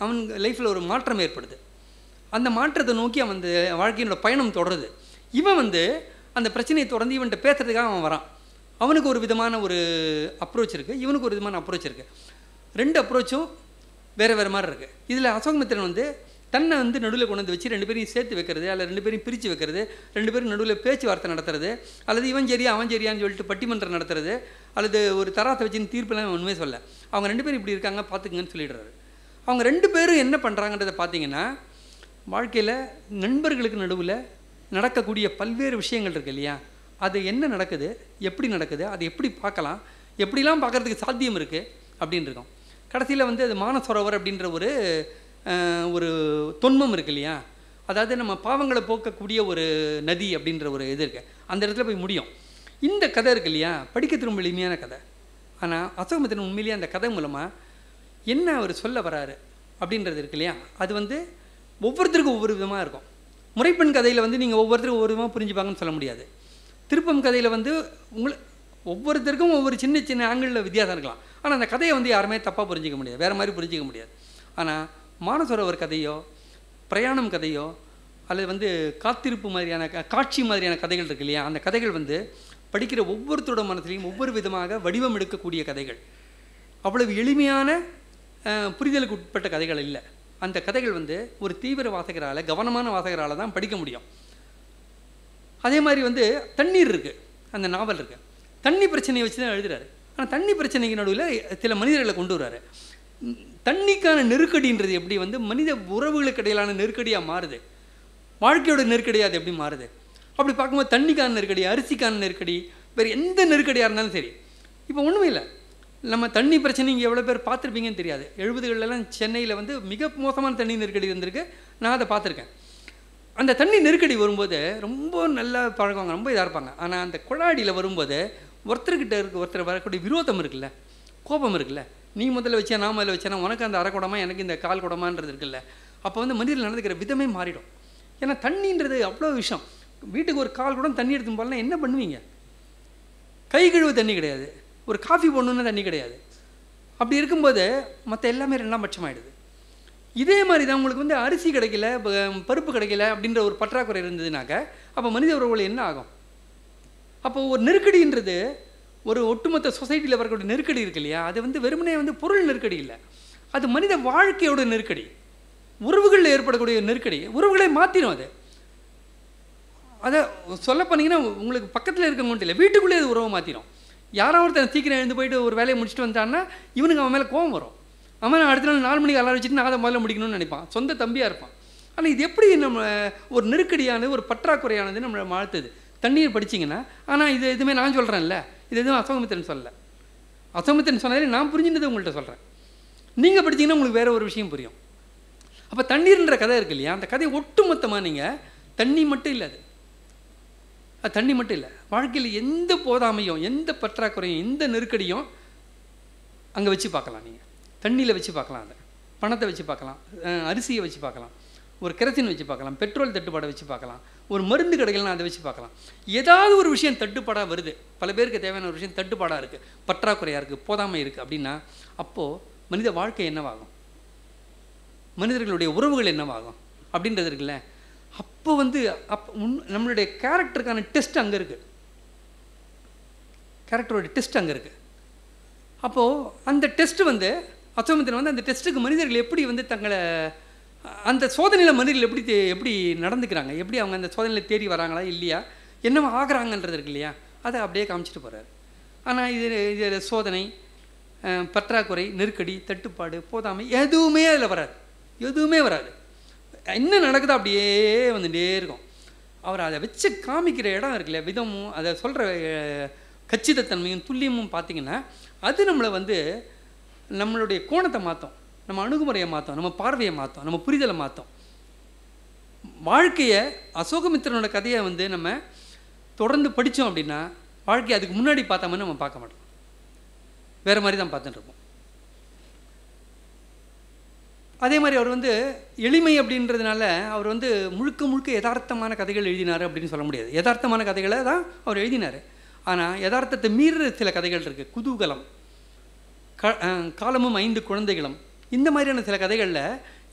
அவன் லைஃப்பில் ஒரு மாற்றம் ஏற்படுது. அந்த மாற்றத்தை நோக்கி அவன் அந்த வாழ்க்கையினோட பயணம் தொடருது. இவன் வந்து அந்த பிரச்சனையை தொடர்ந்து இவன்கிட்ட பேசுறதுக்காக அவன் வரான். அவனுக்கு ஒரு விதமான ஒரு அப்ரோச் இருக்குது, இவனுக்கு ஒரு விதமான அப்ரோச் இருக்குது. 2 அப்ரோச்சும் வேறு வேறு மாதிரி இருக்குது. இதில் அசோகமித்திரன் வந்து தன்னை வந்து நடுவில் கொண்டு வந்து வச்சு 2 பேரையும் சேர்த்து வைக்கிறது, அல்லது 2 பேரையும் பிரித்து வைக்கிறது, 2 பேரும் நடுவில் பேச்சுவார்த்தை நடத்துறது, அல்லது இவன் சரியா அவன் சரியான்னு சொல்லிட்டு பட்டிமன்றம் நடத்துறது, அல்லது ஒரு தராத்தை வச்சுன்னு தீர்ப்பெல்லாம் ஒன்றுமே சொல்ல, அவங்க 2 பேரும் இப்படி இருக்காங்க பார்த்துக்குங்கன்னு சொல்லிடுறாரு. அவங்க 2 பேரும் என்ன பண்ணுறாங்கன்றதை பார்த்தீங்கன்னா, வாழ்க்கையில் நண்பர்களுக்கு நடுவில் நடக்கக்கூடிய பல்வேறு விஷயங்கள் இருக்குது இல்லையா, அது என்ன நடக்குது, எப்படி நடக்குது, அது எப்படி பார்க்கலாம், எப்படிலாம் பார்க்குறதுக்கு சாத்தியம் இருக்குது அப்படின்னு இருக்கும். கடைசியில் வந்து அது மானசரோவர் அப்படின்ற ஒரு தொன்மம் இருக்கு இல்லையா, அதாவது நம்ம பாவங்களை போக்கக்கூடிய ஒரு நதி அப்படின்ற ஒரு இது இருக்கு, அந்த இடத்துல போய் முடியும். இந்த கதை இருக்கு இல்லையா, படிக்க ரொம்ப எளிமையான கதை. ஆனால் அசோகமித்திரன் உண்மையிலேயே அந்த கதை மூலமாக என்ன அவர் சொல்ல வராரு அப்படின்றது இருக்கு இல்லையா, அது வந்து ஒவ்வொருத்தருக்கும் ஒவ்வொரு விதமாக இருக்கும். முறைப்பெண் கதையில் வந்து நீங்கள் ஒவ்வொருத்தருக்கும் ஒவ்வொரு விதமாக புரிஞ்சுப்பாங்கன்னு சொல்ல முடியாது. திருப்பம் கதையில் வந்து ஒவ்வொருத்தருக்கும் ஒவ்வொரு சின்ன சின்ன ஆங்கிளில் வித்தியாசம் இருக்கலாம். ஆனால் அந்த கதையை வந்து யாருமே தப்பாக புரிஞ்சிக்க முடியாது, வேறு மாதிரி புரிஞ்சிக்க முடியாது. ஆனால் மானசரோவர் கதையோ பிரயாணம் கதையோ அல்லது வந்து காத்திருப்பு மாதிரியான காட்சி மாதிரியான கதைகள் இருக்கு இல்லையா, அந்த கதைகள் வந்து படிக்கிற ஒவ்வொருத்தரோட மனசுலையும் ஒவ்வொரு விதமாக வடிவம் எடுக்கக்கூடிய கதைகள். அவ்வளவு எளிமையான புரிதலுக்கு உட்பட்ட கதைகள் இல்லை. அந்த கதைகள் வந்து ஒரு தீவிர வாசகரால், கவனமான வாசகரால் தான் படிக்க முடியும். அதே மாதிரி வந்து தண்ணீர் இருக்குது, அந்த நாவல் இருக்குது, தண்ணி பிரச்சனையை வச்சு தான் எழுதுறாரு. ஆனால் தண்ணி பிரச்சனைக்கு நடுவில் சில மனிதர்களை கொண்டு வர்றாரு. தண்ணிக்கான நெருக்கடின்றது எப்படி வந்து மனித உறவுகளுக்கு இடையிலான நெருக்கடியாக மாறுது, வாழ்க்கையோட நெருக்கடியாக அது எப்படி மாறுது. அப்படி பார்க்கும்போது தண்ணிக்கான நெருக்கடி, அரிசிக்கான நெருக்கடி, வேறு எந்த நெருக்கடியாக இருந்தாலும் சரி. இப்போ ஒன்றுமே இல்லை, நம்ம தண்ணி பிரச்சனை இங்கே எவ்வளோ பேர் பார்த்துருப்பீங்கன்னு தெரியாது. 70களெல்லாம் சென்னையில் வந்து மிக மோசமான தண்ணி நெருக்கடி இருந்திருக்கு, நான் அதை பார்த்துருக்கேன். அந்த தண்ணி நெருக்கடி வரும்போது ரொம்ப நல்லா பழகுவாங்க, ரொம்ப இதாக இருப்பாங்க. ஆனால் அந்த குழாடியில் வரும்போது ஒருத்தர்கிட்ட ஒருத்தர் வரக்கூடிய விரோதம் இருக்குல்ல, கோபம் இருக்குல்ல, நீ முதல்ல வச்சா நான் முதல்ல வச்சேன்னா உனக்கு அந்த அரை குடமா எனக்கு இந்த கால் குடமான்றது இருக்குல்ல, அப்போ வந்து மனிதர்கள் நடந்துக்கிற விதமே மாறிடும். ஏன்னா தண்ணின்றது அவ்வளோ விஷயம். வீட்டுக்கு ஒரு கால் குடம் தண்ணி எடுத்து போகலாம், என்ன பண்ணுவீங்க? கை கழுவு தண்ணி கிடையாது, ஒரு காஃபி போடணுன்னா தண்ணி கிடையாது. அப்படி இருக்கும்போது மற்ற எல்லாமே ரெண்டாம் பட்சமாயிடுது. இதே மாதிரி தான் உங்களுக்கு வந்து அரிசி கிடைக்கல, பருப்பு கிடைக்கல அப்படின்ற ஒரு பற்றாக்குறை இருந்ததுனாக்க அப்போ மனித உறவுகள் என்ன ஆகும்? அப்போ ஒரு நெருக்கடின்றது ஒரு ஒட்டுமொத்த சொசைட்டியில் வரக்கூடிய நெருக்கடி இருக்கு இல்லையா, அது வந்து வெறுமனே வந்து பொருள் நெருக்கடி இல்லை, அது மனித வாழ்க்கையோட நெருக்கடி, உறவுகளில் ஏற்படக்கூடிய நெருக்கடி, உறவுகளை மாற்றிடும். அதை சொல்ல போனீங்கன்னா உங்களுக்கு பக்கத்தில் இருக்கவங்க இல்லை, வீட்டுக்குள்ளே அது உறவை மாற்றிடும். யாராவது ஒருத்தர் சீக்கிரம் எழுந்து போயிட்டு ஒரு வேலையை முடிச்சுட்டு வந்தான்னா இவனுக்கு அவன் மேலே கோவம் வரும். அவன் அடுத்த நாள் 4 மணிக்கு அலாரம் வச்சுட்டு நான் அதை முதல்ல முடிக்கணும்னு நினைப்பான், சொந்த தம்பியாக இருப்பான். ஆனால் இது எப்படி நம்ம ஒரு நெருக்கடியானது, ஒரு பற்றாக்குறையானது நம்மளை மாற்றுது. தண்ணீர் படிச்சிங்கன்னா, ஆனால் இது எதுவுமே நான் சொல்கிறேன்ல, இது எதுவும் அசோகமித்திரன் சொல்லலை. அசோகமித்திரன் சொன்னாலே நான் புரிஞ்சுனது உங்கள்கிட்ட சொல்கிறேன். நீங்கள் படிச்சிங்கன்னா உங்களுக்கு வேறு ஒரு விஷயம் புரியும். அப்போ தண்ணீர்ன்ற கதை இருக்கு இல்லையா, அந்த கதையை ஒட்டுமொத்தமாக நீங்கள் தண்ணி மட்டும் இல்லை, அது தண்ணி மட்டும் இல்லை, வாழ்க்கையில் எந்த போதாமையும் எந்த பற்றாக்குறையும் எந்த நெருக்கடியும் அங்கே வச்சு பார்க்கலாம். நீங்கள் தண்ணியில் வச்சு பார்க்கலாம், அதை பணத்தை வச்சு பார்க்கலாம், அரிசியை வச்சு பார்க்கலாம், ஒரு கெரசின் வச்சு பார்க்கலாம், பெட்ரோல் தட்டுப்பாடை வச்சு பார்க்கலாம், ஒரு மருந்து கடைகள்லாம் அதை வச்சு பார்க்கலாம். ஏதாவது ஒரு விஷயம் தட்டுப்பாடாக வருது, பல பேருக்கு தேவையான ஒரு விஷயம் தட்டுப்பாடாக இருக்குது, பற்றாக்குறையாக இருக்குது, போதாமை இருக்குது அப்படின்னா அப்போது மனித வாழ்க்கை என்னவாகும், மனிதர்களுடைய உறவுகள் என்னவாகும் அப்படின்றது இருக்குல்ல. அப்போ வந்து நம்மளுடைய கேரக்டருக்கான டெஸ்ட் அங்கே இருக்குது, கேரக்டரோட டெஸ்ட் அங்கே இருக்குது. அப்போது அந்த டெஸ்ட்டு வந்து அசோகமித்திரன் வந்து அந்த டெஸ்ட்டுக்கு மனிதர்கள் எப்படி வந்து தங்களை அந்த சோதனையில் மனிதர்கள் எப்படி நடந்துக்கிறாங்க, எப்படி அவங்க அந்த சோதனையில் தேடி வராங்களா இல்லையா, என்னவோ ஆகிறாங்கன்றது இருக்கு இல்லையா, அதை அப்படியே காமிச்சிட்டு போகிறாரு. ஆனால் இது சோதனை, பற்றாக்குறை, நெருக்கடி, தட்டுப்பாடு, போதாமை எதுவுமே அதில் வராது, எதுவுமே வராது. என்ன நடக்குதோ அப்படியே வந்துட்டே இருக்கும். அவர் அதை வச்சு காமிக்கிற இடம் இருக்குல்ல, விதமும் அதை சொல்கிற கச்சிதத்தன்மையும் துல்லியமும் பார்த்திங்கன்னா அது நம்மளை வந்து நம்மளுடைய கோணத்தை மாற்றும், நம்ம அணுகுமுறையை மாற்றும், நம்ம பார்வையை மாற்றும், நம்ம புரிதலை மாற்றும். வாழ்க்கையை அசோகமித்திரனோட கதையை வந்து நம்ம தொடர்ந்து படித்தோம் அப்படின்னா வாழ்க்கையை அதுக்கு முன்னாடி பார்த்த மாதிரி நம்ம பார்க்க மாட்டோம், வேறு மாதிரி தான் பார்த்துட்டு இருப்போம். அதே மாதிரி அவர் வந்து எளிமை அப்படின்றதுனால அவர் வந்து முழுக்க முழுக்க யதார்த்தமான கதைகள் எழுதினார் அப்படின்னு சொல்ல முடியாது. யதார்த்தமான கதைகளை தான் அவர் எழுதினார். ஆனால் யதார்த்தத்தை மீறுற சில கதைகள் இருக்குது. குதூகலம், காலமும் 5 குழந்தைகளும், இந்த மாதிரியான சில கதைகளில்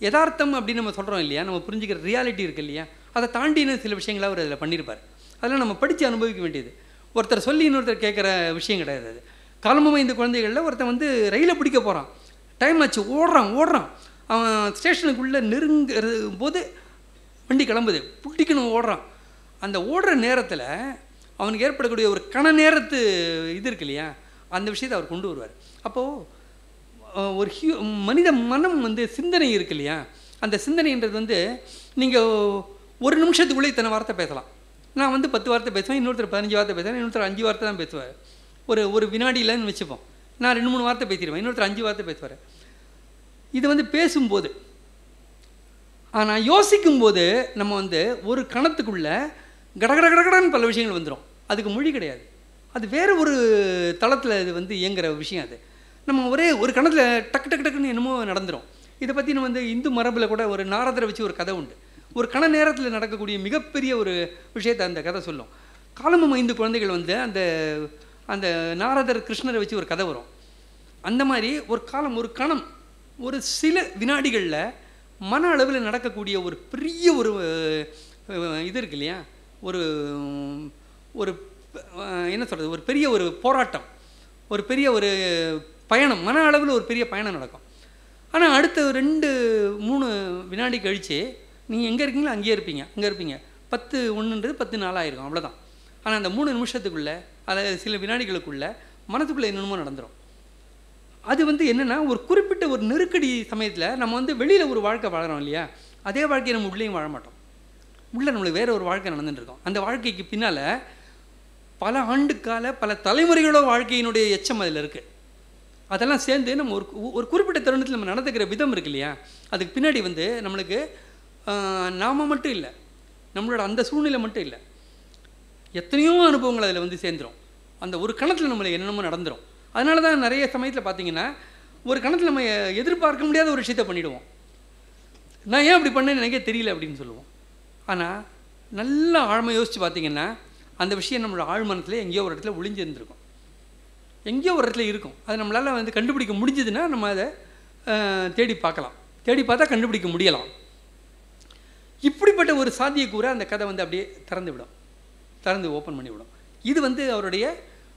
யதார்த்தம் அப்படின்னு நம்ம சொல்கிறோம் இல்லையா, நம்ம புரிஞ்சுக்கிற ரியாலிட்டி இருக்குது இல்லையா, அதை தாண்டின சில விஷயங்களை அவர் அதில் பண்ணியிருப்பார். அதெல்லாம் நம்ம படித்து அனுபவிக்க வேண்டியது. ஒருத்தர் சொல்லி இன்னொருத்தர் கேட்குற விஷயம் கிடையாது. அது காலமும் 5 குழந்தைகளில் ஒருத்தன் வந்து ரயிலை பிடிக்க போகிறான், டைம் ஆச்சு, ஓடுறான், அவன் ஸ்டேஷனுக்குள்ளே நெருங்குற போது வண்டி கிளம்புது, புட்டிக்கணும், ஓடுறான். அந்த ஓடுற நேரத்தில் அவனுக்கு ஏற்படக்கூடிய ஒரு கண நேரத்து இது இருக்கு இல்லையா, அந்த விஷயத்தை அவர் கொண்டு வருவார். அப்போது ஒரு மனித மனம் வந்து சிந்தனை இருக்கு இல்லையா, அந்த சிந்தனைன்றது வந்து நீங்கள் ஒரு நிமிஷத்துக்குள்ளே இத்தனை வார்த்தை பேசலாம். நான் வந்து 10 வார்த்தை பேசுவேன், இன்னொருத்தர் 15 வார்த்தை பேசுவேன், இன்னொருத்தர் 5 வார்த்தை தான் பேசுவார். ஒரு வினாடியிலன்னு வச்சுப்போம், நான் 2-3 வார்த்தை பேசிடுவேன், இன்னொருத்தர் 5 வார்த்தை பேசுவார். இது வந்து பேசும்போது ஆனால் யோசிக்கும்போது நம்ம வந்து ஒரு கணத்துக்குள்ளே கடகடகடகடன்னு பல விஷயங்கள் வந்துடும். அதுக்கு மொழி கிடையாது. அது வேறு ஒரு தளத்தில் இது வந்து இயங்குகிற விஷயம். அது நம்ம ஒரே ஒரு கணத்தில் டக்கு டக்கு டக்குன்னு என்னமோ நடந்துடும். இதை பற்றி நம்ம வந்து இந்து மரபில் கூட ஒரு நாரதரை வச்சு ஒரு கதை உண்டு. ஒரு கண நேரத்தில் நடக்கக்கூடிய மிகப்பெரிய ஒரு விஷயத்தை அந்த கதை சொல்லும். காலமும் 5 குழந்தைகள் வந்து அந்த அந்த நாரதர் கிருஷ்ணரை வச்சு ஒரு கதை வரும். அந்த மாதிரி ஒரு காலம், ஒரு கணம், ஒரு சில வினாடிகளில் மன அளவில் நடக்கக்கூடிய ஒரு பெரிய ஒரு இது இருக்கு இல்லையா, ஒரு ஒரு என்ன சொல்கிறது, ஒரு பெரிய ஒரு போராட்டம், ஒரு பெரிய ஒரு பயணம், மன அளவில் ஒரு பெரிய பயணம் நடக்கும். ஆனால் அடுத்த 2-3 வினாடி கழித்து நீங்கள் எங்கே இருக்கீங்களோ அங்கேயே இருப்பீங்க, அங்கே இருப்பீங்க. 10:1 10 4 அவ்வளோதான். ஆனால் அந்த 3 நிமிஷத்துக்குள்ளே, அதாவது சில வினாடிகளுக்குள்ளே மனதுக்குள்ளே என்னென்னமோ நடந்துடும். அது வந்து என்னென்னா, ஒரு குறிப்பிட்ட ஒரு நெருக்கடி சமயத்தில் நம்ம வந்து வெளியில் ஒரு வாழ்க்கை வாழறோம் இல்லையா, அதே வாழ்க்கையை நம்ம உள்ளேயும் வாழ மாட்டோம். உள்ளே நம்மளுக்கு வேறு ஒரு வாழ்க்கை நடந்துட்டுருக்கோம். அந்த வாழ்க்கைக்கு பின்னால் பல ஆண்டுக்கால பல தலைமுறைகளோ வாழ்க்கையினுடைய எச்சம் அதில் இருக்குது. அதெல்லாம் சேர்ந்து நம்ம ஒரு குறிப்பிட்ட தருணத்தில் நம்ம நடந்துக்கிற விதம் இருக்கு இல்லையா, அதுக்கு பின்னாடி வந்து நம்மளுக்கு நாம் மட்டும் இல்லை, நம்மளோட அந்த சூழ்நிலை மட்டும் இல்லை, எத்தனையோ அனுபவங்கள் அதில் வந்து சேர்ந்துடும். அந்த ஒரு கணத்தில் நம்மளுக்கு என்னென்னமோ நடந்துடும். அதனால தான் நிறைய சமயத்தில் பார்த்திங்கன்னா ஒரு கணத்தில் நம்ம எதிர்பார்க்க முடியாத ஒரு விஷயத்தை பண்ணிவிடுவோம். நான் ஏன் அப்படி பண்ணேன்னு எனக்கே தெரியல அப்படின்னு சொல்லுவோம். ஆனால் நல்லா ஆழமாக யோசித்து பார்த்திங்கன்னா அந்த விஷயம் நம்மளோட ஆழ்மனத்தில் எங்கேயோ ஒரு இடத்துல ஒளிஞ்சிருந்துருக்கும், எங்கேயோ ஒரு இடத்துல இருக்கும். அது நம்மளால் வந்து கண்டுபிடிக்க முடிஞ்சதுன்னா நம்ம அதை தேடி பார்க்கலாம், தேடி பார்த்தா கண்டுபிடிக்க முடியலாம். இப்படிப்பட்ட ஒரு சாத்தியக்கூற அந்த கதை வந்து அப்படியே திறந்து ஓப்பன் பண்ணிவிடும். இது வந்து அவருடைய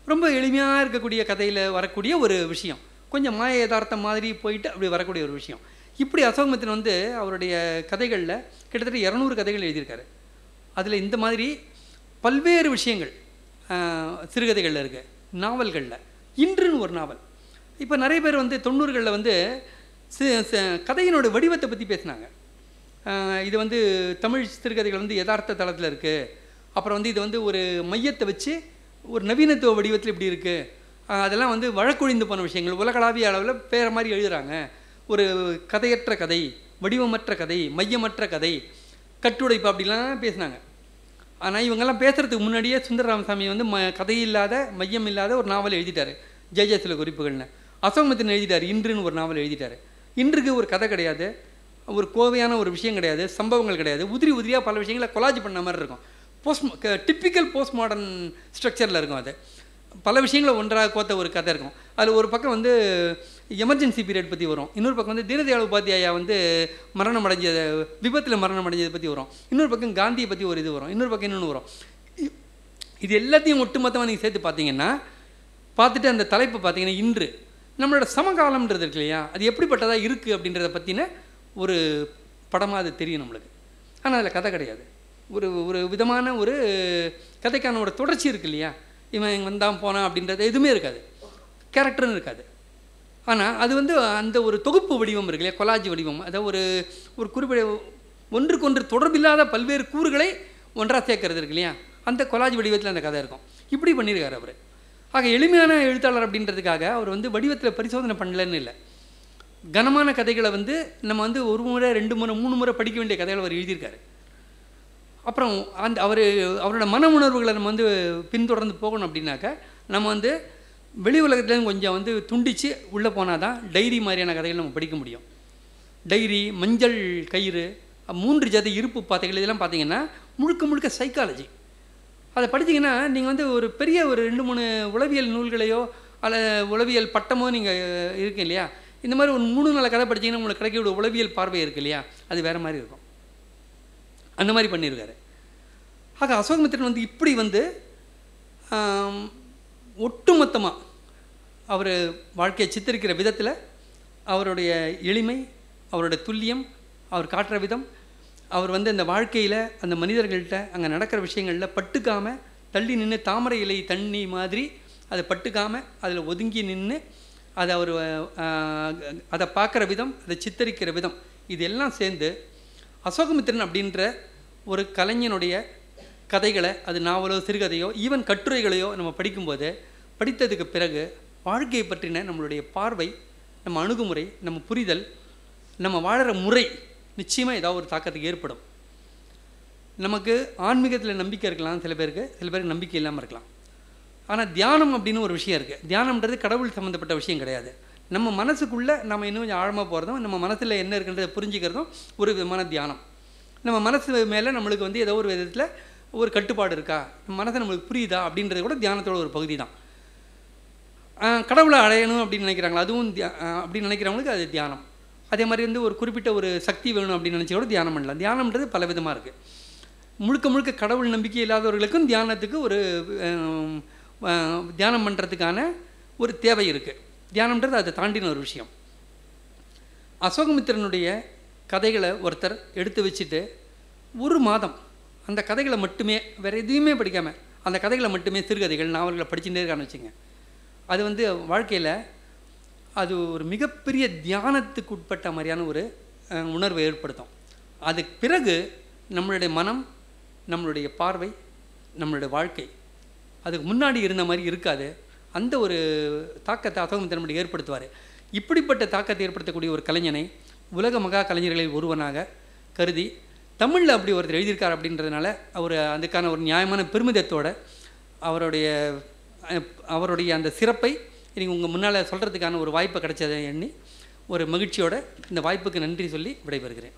ரொம்ப எளிமையாக இருக்கக்கூடிய கதையில் வரக்கூடிய ஒரு விஷயம், கொஞ்சம் மாய யதார்த்தம் மாதிரி போயிட்டு அப்படி வரக்கூடிய ஒரு விஷயம். இப்படி அசோகமித்திரன் வந்து அவருடைய கதைகளில் கிட்டத்தட்ட 200 கதைகள் எழுதியிருக்காரு. அதில் இந்த மாதிரி பல்வேறு விஷயங்கள் சிறுகதைகளில் இருக்குது. நாவல்களில் இன்றுன்னு ஒரு நாவல், இப்போ நிறைய பேர் வந்து 90களில் வந்து கதையினோட வடிவத்தை பற்றி பேசினாங்க. இது வந்து தமிழ் சிறுகதைகள் வந்து யதார்த்த தளத்தில் இருக்குது, அப்புறம் வந்து இது வந்து ஒரு மையத்தை வச்சு ஒரு நவீனத்துவ வடிவத்தில் இப்படி இருக்குது, அதெல்லாம் வந்து வழக்கொழிந்து போன விஷயங்கள் உலகளாவிய அளவில் வேறு மாதிரி எழுதுகிறாங்க. ஒரு கதையற்ற கதை, வடிவமற்ற கதை, மையமற்ற கதை, கட்டுடைப்பு அப்படிலாம் பேசினாங்க. ஆனால் இவங்கெல்லாம் பேசுகிறதுக்கு முன்னாடியே சுந்தர ராமசாமி வந்து கதையில்லாத மையம் இல்லாத ஒரு நாவல் எழுதிட்டார், ஜெய சில குறிப்புகள்னு. அசோகமித்திரன் எழுதிட்டார், இன்றுன்னு ஒரு நாவல் எழுதிட்டார். இன்றுக்கு ஒரு கதை கிடையாது, ஒரு கோவையான ஒரு விஷயம் கிடையாது, சம்பவங்கள் கிடையாது, உதிரியாக பல விஷயங்களை கொலாஜ் பண்ண மாதிரி இருக்கும். டிப்பிக்கல் போஸ்ட் மாடர்ன் ஸ்ட்ரக்சரில் இருக்கும். அது பல விஷயங்களை ஒன்றாக கோத்த ஒரு கதை இருக்கும். அதில் ஒரு பக்கம் வந்து எமர்ஜென்சி பீரியட் பற்றி வரும், இன்னொரு பக்கம் வந்து தீனதயாள் உபாத்யாயா வந்து விபத்தில் மரணம் அடைஞ்சதை பற்றி வரும், இன்னொரு பக்கம் காந்தியை பற்றி ஒரு இது வரும், இன்னொரு பக்கம் இன்னொன்று வரும். இது எல்லாத்தையும் ஒட்டுமொத்தமாக நீங்கள் சேர்த்து பார்த்தீங்கன்னா, பார்த்துட்டு அந்த தலைப்பு பார்த்தீங்கன்னா இன்று நம்மளோட சமகாலம்ன்றது இருக்கு இல்லையா, அது எப்படிப்பட்டதாக இருக்குது அப்படின்றத பற்றின ஒரு படமாக அது தெரியும் நம்மளுக்கு. ஆனால் அதில் கதை கிடையாது, ஒரு விதமான ஒரு கதைக்கான ஒரு தொடர்ச்சி இருக்குது இல்லையா, இவன் வந்தான் போனான் அப்படின்றது எதுவுமே இருக்காது, கேரக்டர்னு இருக்காது. ஆனால் அது வந்து அந்த ஒரு தொகுப்பு வடிவம் இருக்கு இல்லையா, கொலாஜ் வடிவம், அதை ஒரு குறிப்பிட்ட ஒன்றுக்கொன்று தொடர்பில்லாத பல்வேறு கூறுகளை ஒன்றாக சேர்க்கறது இருக்கு இல்லையா, அந்த கொலாஜ் வடிவத்தில் அந்த கதை இருக்கும். இப்படி பண்ணியிருக்காரு அவர். ஆக எளிமையான எழுத்தாளர் அப்படின்றதுக்காக அவர் வந்து வடிவத்தில் பரிசோதனை பண்ணலன்னு இல்லை, கனமான கதைகளை வந்து நம்ம வந்து 1 முறை 2 முறை 3 முறை படிக்க வேண்டிய கதைகளை அவர் எழுதியிருக்காரு. அப்புறம் அவரோட மன உணர்வுகளை நம்ம வந்து பின்தொடர்ந்து போகணும் அப்படின்னாக்கா நம்ம வந்து வெளி உலகத்துலேருந்து கொஞ்சம் வந்து துண்டித்து உள்ளே போனால் தான் டைரி மாதிரியான கதைகள் நம்ம படிக்க முடியும். டைரி, மஞ்சள் கயிறு, 3 ஜாதி இருப்பு பாதைகள், இதெல்லாம் பார்த்தீங்கன்னா முழுக்க சைக்காலஜி. அதை படித்தீங்கன்னா நீங்கள் வந்து ஒரு பெரிய ஒரு 2-3 உளவியல் நூல்களையோ அல்லது உளவியல் பட்டமோ நீங்கள் இருக்கு இல்லையா, இந்த மாதிரி ஒரு 3 நாள் கதை படித்தீங்கன்னா உங்களுக்கு கிடைக்கக்கூடிய உளவியல் பார்வை இருக்குது இல்லையா, அது வேறு மாதிரி இருக்கும். அந்த மாதிரி பண்ணியிருக்காரு. ஆக அசோகமித்திரன் வந்து இப்படி வந்து ஒட்டுமொத்தமாக அவர் வாழ்க்கையை சித்தரிக்கிற விதத்தில் அவருடைய எளிமை, அவருடைய துல்லியம், அவர் காட்டுற விதம், அவர் வந்து அந்த வாழ்க்கையில் அந்த மனிதர்கள்ட்ட அங்கே நடக்கிற விஷயங்களில் பட்டுக்காமல் தள்ளி நின்று தாமரை இலை தண்ணி மாதிரி அதை பட்டுக்காமல் அதில் ஒதுங்கி நின்று அதை அவர் அதை பார்க்குற விதம், அதை சித்தரிக்கிற விதம், இதெல்லாம் சேர்ந்து அசோகமித்திரன் அப்படின்ற ஒரு கலைஞனுடைய கதைகளை, அது நாவலோ சிறுகதையோ ஈவன் கட்டுரைகளையோ நம்ம படிக்கும்போது, படித்ததுக்கு பிறகு வாழ்க்கையை பற்றின நம்மளுடைய பார்வை, நம்ம அணுகுமுறை, நம்ம புரிதல், நம்ம வாழற முறை நிச்சயமாக ஏதாவது ஒரு தாக்கத்துக்கு ஏற்படும். நமக்கு ஆன்மீகத்தில் நம்பிக்கை இருக்கலாம், சில பேருக்கு நம்பிக்கை இல்லாமல் இருக்கலாம். ஆனால் தியானம் அப்படின்னு ஒரு விஷயம் இருக்குது. தியானம்ன்றது கடவுள் சம்மந்தப்பட்ட விஷயம் கிடையாது. நம்ம மனசுக்குள்ளே நம்ம இன்னும் கொஞ்சம் ஆழமாக போகிறதும், நம்ம மனசில் என்ன இருக்குன்றதை புரிஞ்சுக்கிறதும் ஒரு விதமான தியானம். நம்ம மனசு மேலே நம்மளுக்கு வந்து ஏதோ ஒரு விதத்தில் ஒரு கட்டுப்பாடு இருக்கா, நம்ம மனசை நம்மளுக்கு புரியுதா அப்படின்றது கூட தியானத்தோட ஒரு பகுதி தான். கடவுளை அடையணும் அப்படின்னு நினைக்கிறாங்களா, அதுவும் அப்படின்னு நினைக்கிறவங்களுக்கு அது தியானம். அதே மாதிரி வந்து ஒரு குறிப்பிட்ட ஒரு சக்தி வேணும் அப்படின்னு நினச்சி கூட தியானம் பண்ணலாம். தியானம்ன்றது பல விதமாக இருக்குது. முழுக்க முழுக்க கடவுள் நம்பிக்கை இல்லாதவர்களுக்கும் தியானத்துக்கு ஒரு தியானம் பண்ணுறதுக்கான ஒரு தேவை இருக்குது. தியானம்ன்றது அதை தாண்டின ஒரு விஷயம். அசோகமித்திரனுடைய கதைகளை ஒருத்தர் எடுத்து வச்சுட்டு ஒரு மாதம் அந்த கதைகளை மட்டுமே, வேறு எதுவுமே படிக்காமல் அந்த கதைகளை மட்டுமே, சிறுகதைகள் நாவல்களை படிச்சுட்டே இருக்கான்னு வச்சுங்க, அது வந்து வாழ்க்கையில் அது ஒரு மிகப்பெரிய தியானத்துக்கு உட்பட்ட மாதிரியான ஒரு உணர்வை ஏற்படுத்தும். அதுக்கு பிறகு நம்மளுடைய மனம், நம்மளுடைய பார்வை, நம்மளுடைய வாழ்க்கை அதுக்கு முன்னாடி இருந்த மாதிரி இருக்காது. அந்த ஒரு தாக்கத்தை அசோகமித்திரன் ஏற்படுத்துவார். இப்படிப்பட்ட தாக்கத்தை ஏற்படுத்தக்கூடிய ஒரு கலைஞனை உலக மகா கலைஞர்களில் ஒருவனாக கருதி தமிழில் அப்படி ஒருத்தர் எழுதியிருக்கார் அப்படின்றதுனால அவர் அதுக்கான ஒரு நியாயமான பெருமிதத்தோடு அவருடைய அந்த சிறப்பை இன்றைக்கி உங்கள் முன்னால் சொல்கிறதுக்கான ஒரு வாய்ப்பை கிடைச்சதை எண்ணி ஒரு மகிழ்ச்சியோடு இந்த வாய்ப்புக்கு நன்றி சொல்லி விடைபெறுகிறேன்.